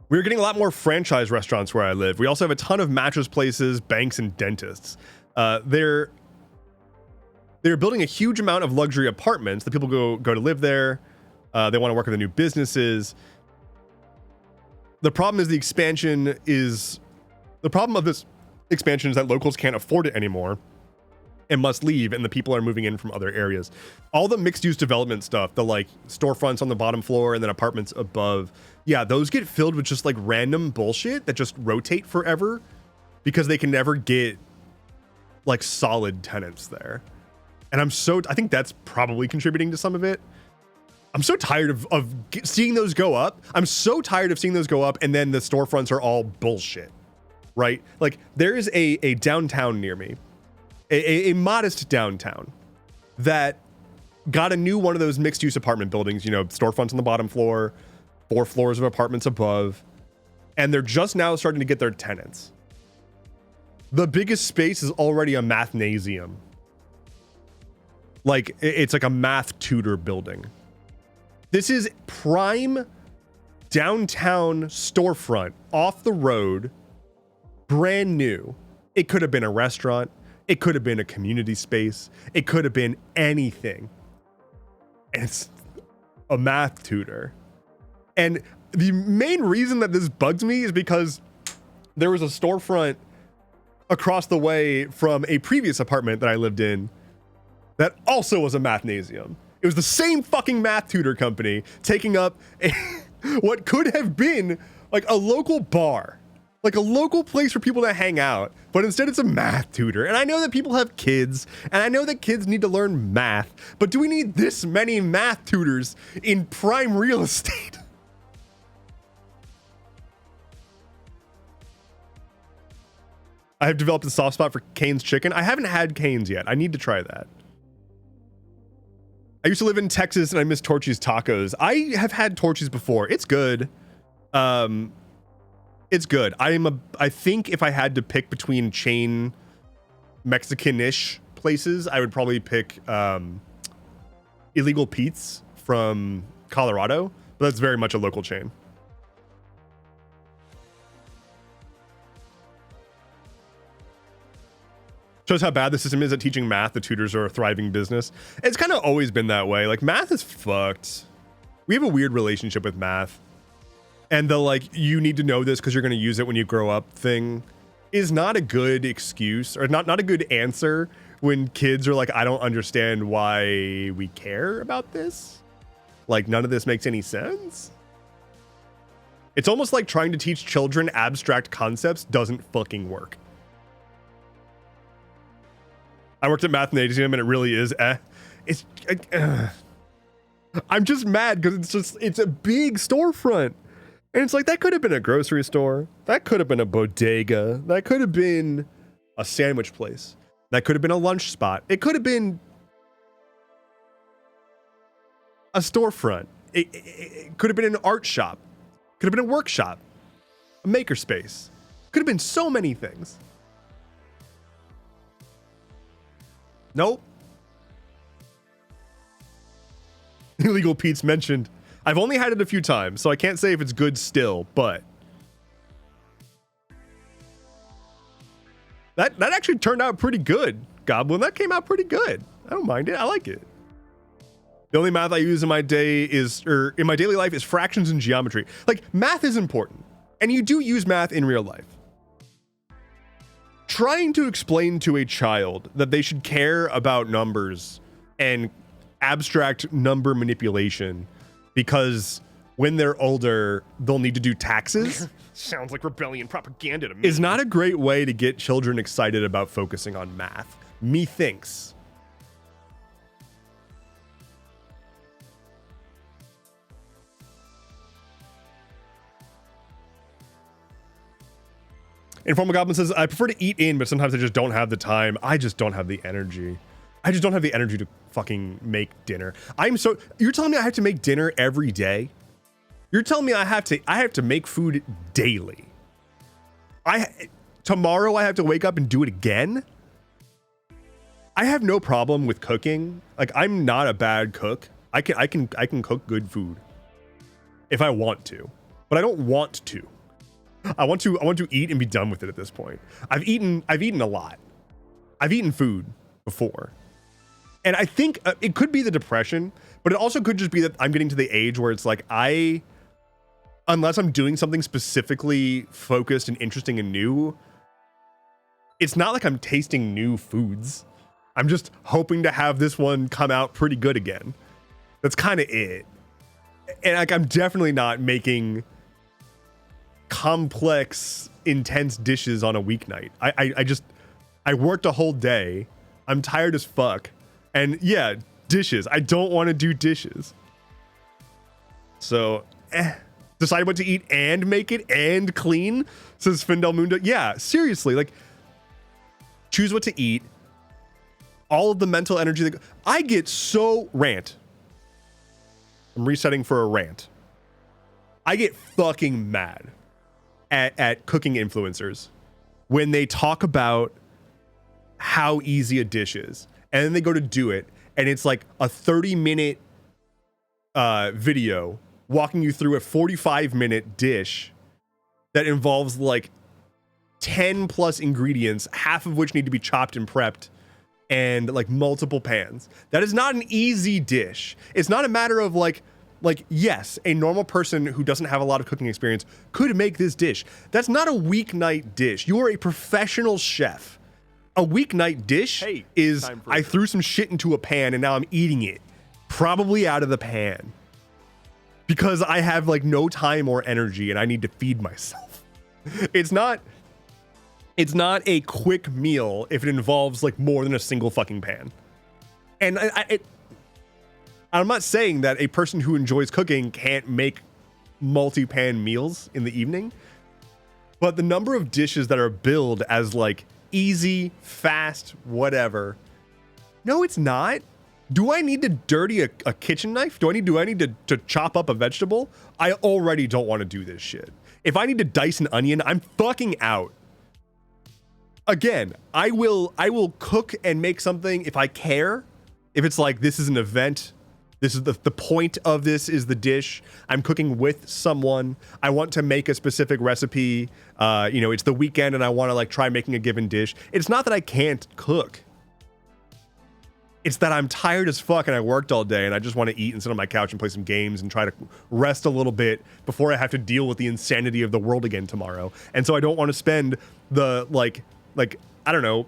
We're getting a lot more franchise restaurants where I live. We also have a ton of mattress places, banks, and dentists. They're building a huge amount of luxury apartments that people go to live there. They want to work with the new businesses. The problem of this expansion is that locals can't afford it anymore and must leave, and the people are moving in from other areas. All the mixed-use development stuff, the like storefronts on the bottom floor and then apartments above, yeah, those get filled with just like random bullshit that just rotate forever because they can never get like solid tenants there. And I think that's probably contributing to some of it. I'm so tired of seeing those go up. I'm so tired of seeing those go up and then the storefronts are all bullshit. Right? Like, there is a downtown near me, a modest downtown that got a new one of those mixed use apartment buildings, you know, storefronts on the bottom floor, 4 floors of apartments above, and they're just now starting to get their tenants. The biggest space is already a mathnasium. Like, it's like a math tutor building. This is prime downtown storefront off the road. Brand new. It could have been a restaurant. It could have been a community space. It could have been anything. And it's a math tutor. And the main reason that this bugs me is because there was a storefront across the way from a previous apartment that I lived in that also was a mathnasium. It was the same fucking math tutor company taking up what could have been like a local bar. Like a local place for people to hang out, but instead it's a math tutor. And I know that people have kids, and I know that kids need to learn math, but do we need this many math tutors in prime real estate? I have developed a soft spot for Cane's chicken. I haven't had Cane's yet. I need to try that. I used to live in Texas and I miss Torchy's tacos. I have had Torchy's before. It's good. It's good. I think if I had to pick between chain Mexican-ish places, I would probably pick Illegal Pete's from Colorado, but that's very much a local chain. Shows how bad the system is at teaching math. The tutors are a thriving business. It's kind of always been that way. Like, math is fucked. We have a weird relationship with math. And the, like, you need to know this because you're going to use it when you grow up thing is not a good excuse, or not a good answer when kids are like, I don't understand why we care about this. Like, none of this makes any sense. It's almost like trying to teach children abstract concepts doesn't fucking work. I worked at Mathnasium and it really is I'm just mad because it's a big storefront. And it's like, that could have been a grocery store. That could have been a bodega. That could have been a sandwich place. That could have been a lunch spot. It could have been a storefront. It could have been an art shop. Could have been a workshop. A makerspace. Could have been so many things. Nope. Illegal Pete's mentioned. I've only had it a few times, so I can't say if it's good still, but that actually turned out pretty good, Goblin. That came out pretty good. I don't mind it. I like it. The only math I use in my daily life is fractions and geometry. Like, math is important, and you do use math in real life. Trying to explain to a child that they should care about numbers and abstract number manipulation because when they're older, they'll need to do taxes. Sounds like rebellion propaganda to me. Is not a great way to get children excited about focusing on math. Methinks. Informal Goblin says, I prefer to eat in, but sometimes I just don't have the time. I just don't have the energy. I just don't have the energy to fucking make dinner. You're telling me I have to make dinner every day? You're telling me I have to make food daily. Tomorrow I have to wake up and do it again? I have no problem with cooking. Like, I'm not a bad cook. I can cook good food if I want to, but I don't want to. I want to eat and be done with it at this point. I've eaten a lot. I've eaten food before. And I think it could be the depression, but it also could just be that I'm getting to the age where it's like unless I'm doing something specifically focused and interesting and new, it's not like I'm tasting new foods. I'm just hoping to have this one come out pretty good again. That's kind of it. And like, I'm definitely not making complex, intense dishes on a weeknight. I worked a whole day. I'm tired as fuck. And yeah, dishes. I don't want to do dishes. So, decide what to eat and make it and clean, says Findel Mundo. Yeah, seriously, like, choose what to eat. All of the mental energy that I get so rant. I'm resetting for a rant. I get fucking mad at cooking influencers when they talk about how easy a dish is, and then they go to do it, and it's like a 30-minute video walking you through a 45-minute dish that involves like 10 plus ingredients, half of which need to be chopped and prepped, and like multiple pans. That is not an easy dish. It's not a matter of like, yes, a normal person who doesn't have a lot of cooking experience could make this dish. That's not a weeknight dish. You are a professional chef. A weeknight dish is I threw some shit into a pan and now I'm eating it, probably out of the pan, because I have like no time or energy and I need to feed myself. It's not a quick meal if it involves like more than a single fucking pan. And I'm not saying that a person who enjoys cooking can't make multi-pan meals in the evening, but the number of dishes that are billed as like easy, fast, whatever. No, it's not. Do I need to dirty a kitchen knife? Do I need to chop up a vegetable? I already don't want to do this shit. If I need to dice an onion, I'm fucking out. again, I will cook and make something if I care. If it's like, this is an event, this is the point of this is the dish. I'm cooking with someone. I want to make a specific recipe. You know, it's the weekend and I want to like try making a given dish. It's not that I can't cook. It's that I'm tired as fuck and I worked all day and I just want to eat and sit on my couch and play some games and try to rest a little bit before I have to deal with the insanity of the world again tomorrow. And so I don't want to spend the like I don't know,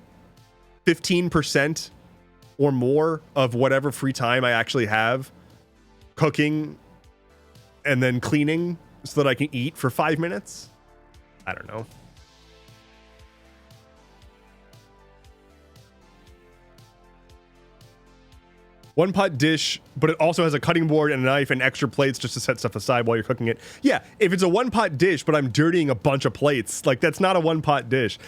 15% or more of whatever free time I actually have cooking and then cleaning so that I can eat for 5 minutes. I don't know. One pot dish, but it also has a cutting board and a knife and extra plates just to set stuff aside while you're cooking it. Yeah, if it's a one pot dish, but I'm dirtying a bunch of plates, like that's not a one pot dish.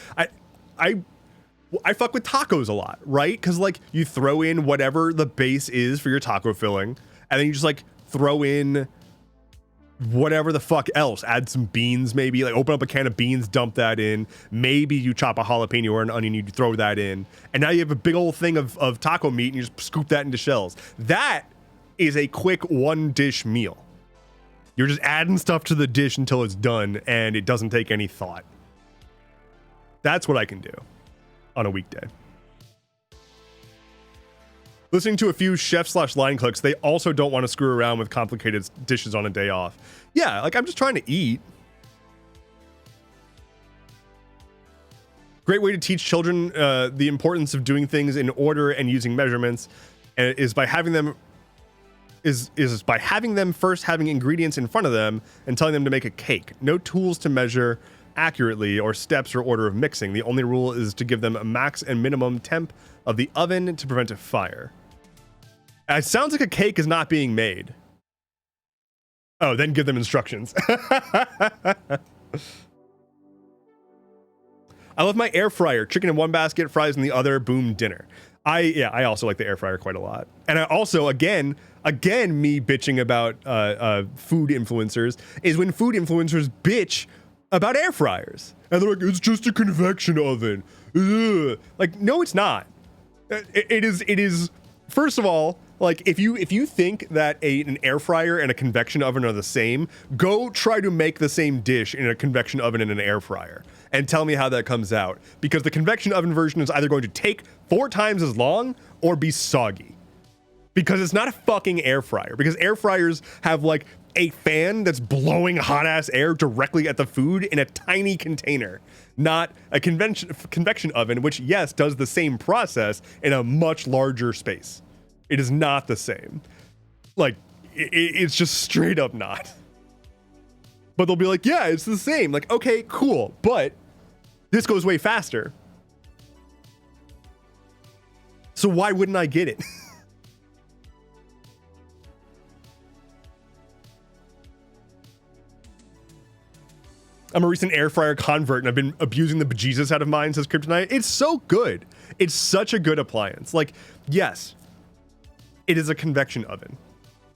I fuck with tacos a lot, right? Because like you throw in whatever the base is for your taco filling, and then you just like throw in whatever the fuck else. Add some beans, maybe like open up a can of beans, dump that in. Maybe you chop a jalapeno or an onion, you throw that in, and now you have a big old thing of taco meat, and you just scoop that into shells. That is a quick one dish meal. You're just adding stuff to the dish until it's done, and it doesn't take any thought. That's what I can do on a weekday. Listening to a few chef/line cooks, they also don't want to screw around with complicated dishes on a day off. Yeah, like I'm just trying to eat. Great way to teach children the importance of doing things in order and using measurements, and is by having them first having ingredients in front of them and telling them to make a cake. No tools to measure accurately or steps or order of mixing. The only rule is to give them a max and minimum temp of the oven to prevent a fire. It sounds like a cake is not being made. Oh, then give them instructions. I love my air fryer. Chicken in one basket, fries in the other, boom, dinner. I also like the air fryer quite a lot. And I also, again, me bitching about food influencers is when food influencers bitch about air fryers. And they're like, it's just a convection oven. Ugh. Like, no, it's not. It is, first of all, like if you think that an air fryer and a convection oven are the same, go try to make the same dish in a convection oven and an air fryer and tell me how that comes out. Because the convection oven version is either going to take 4 times as long or be soggy. Because it's not a fucking air fryer. Because air fryers have like a fan that's blowing hot ass air directly at the food in a tiny container, not a convection oven, which yes, does the same process in a much larger space. It is not the same. Like, it's just straight up not. But they'll be like, yeah, it's the same. Like, okay, cool. But this goes way faster. So why wouldn't I get it? I'm a recent air fryer convert and I've been abusing the bejesus out of mine, says Kryptonite. It's so good. It's such a good appliance. Like, yes, it is a convection oven,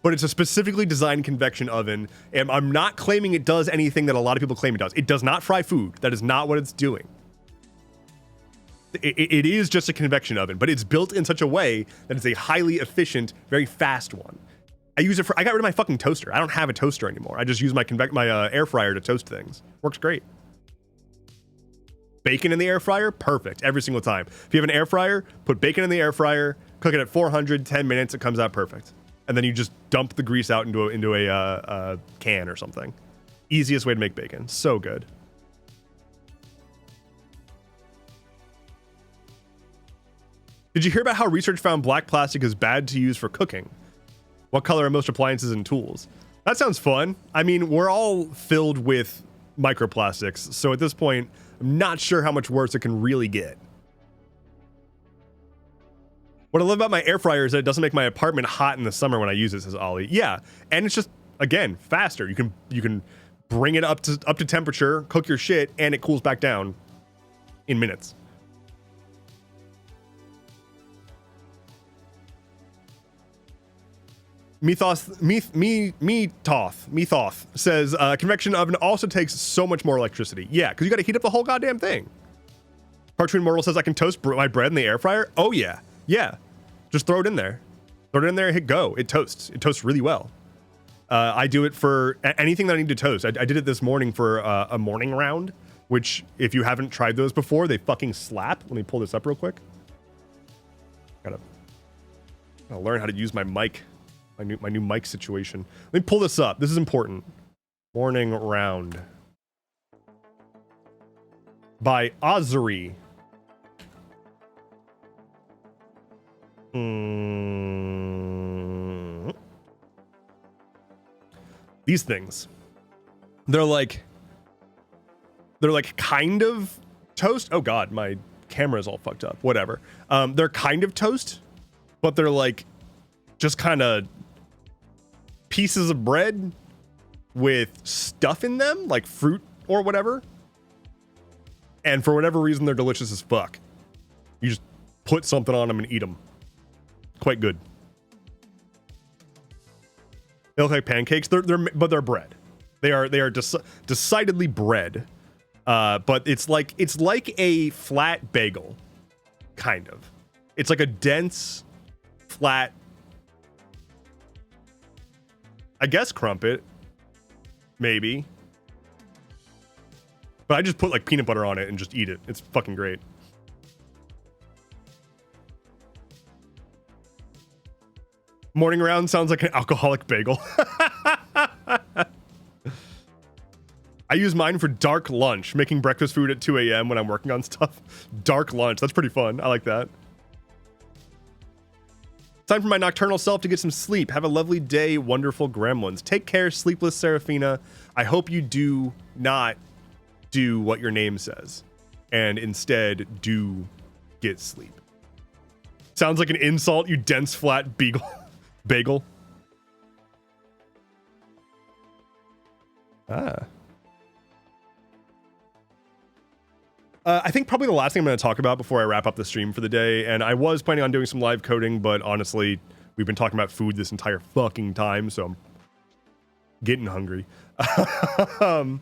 but it's a specifically designed convection oven. And I'm not claiming it does anything that a lot of people claim it does. It does not fry food. That is not what it's doing. It is just a convection oven, but it's built in such a way that it's a highly efficient, very fast one. I use it I got rid of my fucking toaster. I don't have a toaster anymore. I just use my air fryer to toast things. Works great. Bacon in the air fryer, perfect every single time. If you have an air fryer, put bacon in the air fryer, cook it at 400, 10 minutes, it comes out perfect. And then you just dump the grease out into a can or something. Easiest way to make bacon. So good. Did you hear about how research found black plastic is bad to use for cooking? What color are most appliances and tools? That sounds fun. I mean, we're all filled with microplastics, so at this point, I'm not sure how much worse it can really get. What I love about my air fryer is that it doesn't make my apartment hot in the summer when I use it, says Ollie. Yeah, and it's just, again, faster. You can bring it up to temperature, cook your shit, and it cools back down in minutes. Methoth says convection oven also takes so much more electricity. Yeah, because you got to heat up the whole goddamn thing. Cartoon Mortal says I can toast my bread in the air fryer. Oh yeah, yeah. Just throw it in there. Throw it in there and hit go. It toasts. It toasts really well. I do it for anything that I need to toast. I did it this morning for a morning round, which if you haven't tried those before, they fucking slap. Let me pull this up real quick. Gotta learn how to use my mic, my new mic situation. Let me pull this up. This is important. Morning round by Ozzy. These things, they're like kind of toast. Oh god, my camera's all fucked up. Whatever. They're kind of toast, but they're like just kind of pieces of bread with stuff in them, like fruit or whatever. And for whatever reason, they're delicious as fuck. You just put something on them and eat them. Quite good. They look like pancakes. But they're bread. They are decidedly bread. But it's like a flat bagel, kind of. It's like a dense, flat, I guess crumpet, maybe. But I just put like peanut butter on it and just eat it. It's fucking great. Morning round sounds like an alcoholic bagel. I use mine for dark lunch, making breakfast food at 2 a.m. when I'm working on stuff. Dark lunch, that's pretty fun. I like that. Time for my nocturnal self to get some sleep. Have a lovely day, wonderful gremlins. Take care, sleepless Seraphina. I hope you do not do what your name says, and instead do get sleep. Sounds like an insult, you dense, flat bagel. I think probably the last thing I'm going to talk about before I wrap up the stream for the day, and I was planning on doing some live coding, but honestly, we've been talking about food this entire fucking time, so I'm getting hungry. Last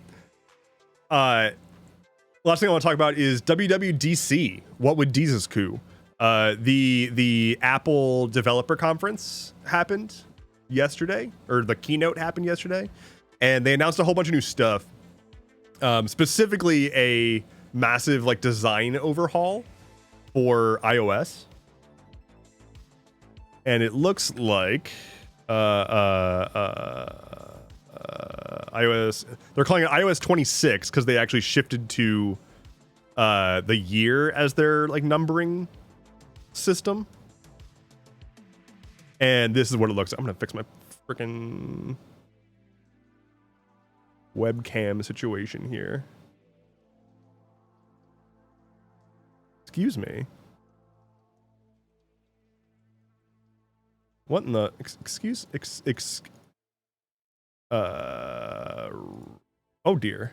thing I want to talk about is WWDC. What would Jesus coup? The Apple Developer Conference happened yesterday, or the keynote happened yesterday, and they announced a whole bunch of new stuff. Specifically a massive like design overhaul for iOS. And it looks like iOS, they're calling it iOS 26 because they actually shifted to the year as their like numbering system. And this is what it looks like. I'm gonna fix my freaking webcam situation here. Excuse me. What in the oh dear.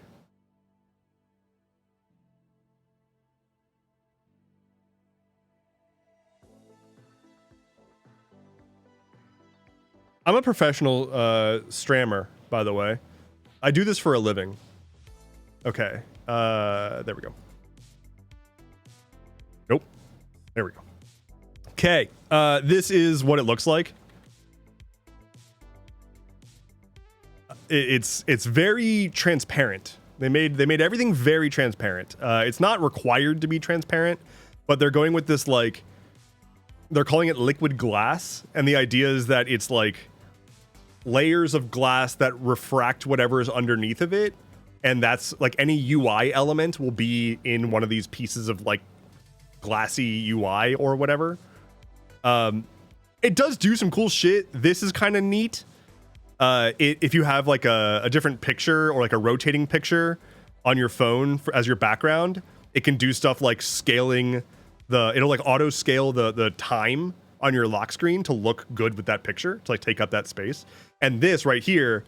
I'm a professional strammer, by the way. I do this for a living. Okay. There we go. Nope. There we go. Okay. This is what it looks like. It's very transparent. They made everything very transparent. It's not required to be transparent, but they're going with this like, they're calling it liquid glass, and the idea is that it's like layers of glass that refract whatever is underneath of it, and that's like any UI element will be in one of these pieces of like glassy UI or whatever. It does do some cool shit. This is kind of neat. If you have like a different picture or like a rotating picture on your phone as your background, it can do stuff like scaling it'll like auto scale the time on your lock screen to look good with that picture, to like take up that space. And this right here,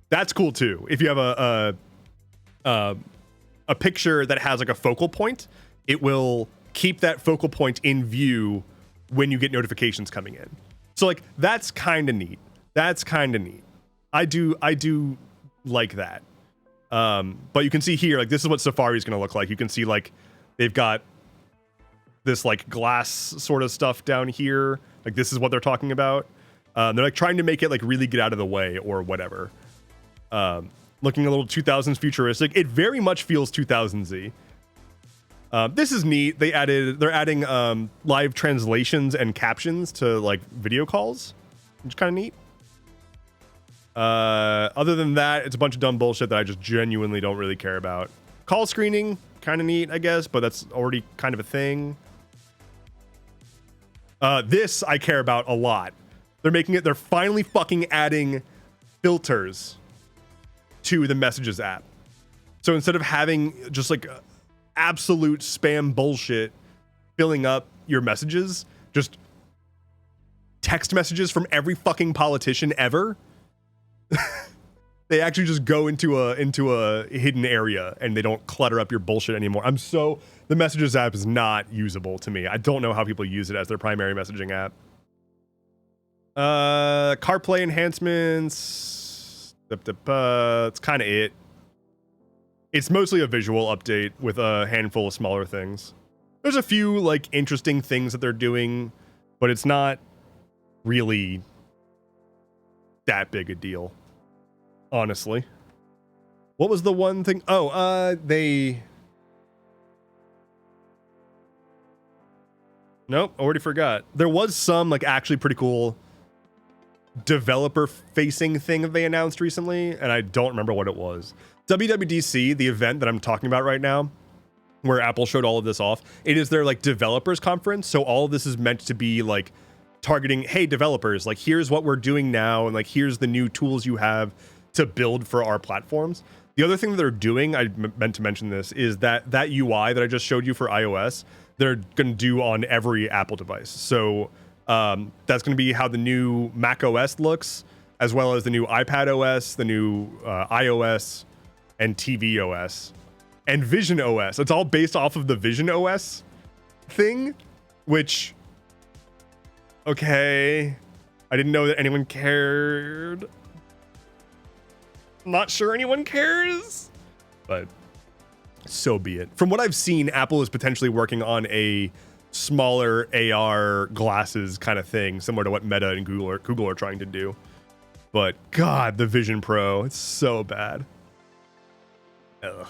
that's cool too. If you have a picture that has like a focal point, it will keep that focal point in view when you get notifications coming in. So like that's kind of neat. That's kind of neat. I do like that. But you can see here, like this is what Safari is going to look like. You can see like they've got this like glass sort of stuff down here. Like this is what they're talking about. They're like trying to make it like really get out of the way or whatever. Looking a little 2000s futuristic. It very much feels 2000s-y. This is neat. They're adding live translations and captions to like video calls, which is kind of neat. Other than that, it's a bunch of dumb bullshit that I just genuinely don't really care about. Call screening, kind of neat, I guess, but that's already kind of a thing. This I care about a lot. They're finally fucking adding filters to the Messages app. So instead of having just like absolute spam bullshit filling up your messages, just text messages from every fucking politician ever, they actually just go into a hidden area and they don't clutter up your bullshit anymore. The Messages app is not usable to me. I don't know how people use it as their primary messaging app. CarPlay enhancements. It's kind of it. It's mostly a visual update with a handful of smaller things. There's a few like interesting things that they're doing, but it's not really that big a deal, honestly. What was the one thing? Nope, already forgot. There was some like actually pretty cool developer facing thing that they announced recently, and I don't remember what it was. WWDC, the event that I'm talking about right now, where Apple showed all of this off, it is their like developers conference. So all of this is meant to be like targeting, hey developers, like here's what we're doing now, and like here's the new tools you have to build for our platforms. The other thing that they're doing, I meant to mention this, is that UI that I just showed you for iOS, they're going to do on every Apple device. So that's going to be how the new Mac OS looks, as well as the new iPad OS, the new iOS, and TV OS, and Vision OS. It's all based off of the Vision OS thing, which, okay, I didn't know that anyone cared. Not sure anyone cares, but so be it. From what I've seen, Apple is potentially working on a smaller AR glasses kind of thing, similar to what Meta and Google are trying to do. But God, the Vision Pro, it's so bad. Ugh.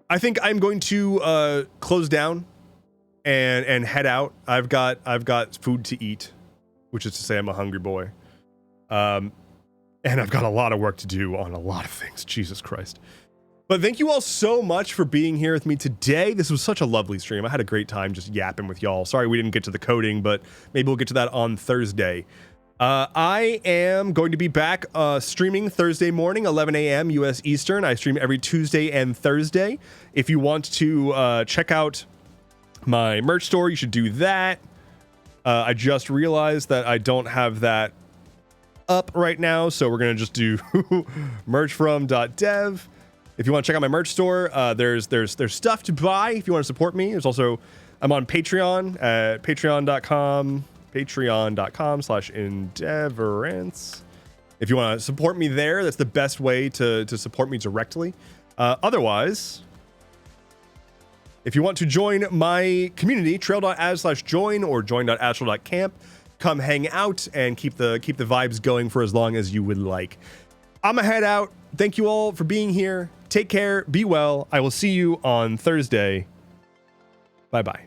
I think I'm going to close down and head out. I've got food to eat, which is to say I'm a hungry boy. And I've got a lot of work to do on a lot of things. Jesus Christ. But thank you all so much for being here with me today. This was such a lovely stream. I had a great time just yapping with y'all. Sorry we didn't get to the coding, but maybe we'll get to that on Thursday. I am going to be back streaming Thursday morning, 11 a.m. US Eastern. I stream every Tuesday and Thursday. If you want to check out my merch store, you should do that. I just realized that I don't have that up right now, so we're going to just do merchfrom.dev. If you want to check out my merch store, there's stuff to buy if you want to support me. There's also, I'm on Patreon at patreon.com/Endeavorance. If you want to support me there, that's the best way to support me directly. Otherwise, if you want to join my community, trail.ad/join or join.astral.camp, come hang out and keep the vibes going for as long as you would like. I'm gonna head out. Thank you all for being here. Take care. Be well. I will see you on Thursday. Bye-bye.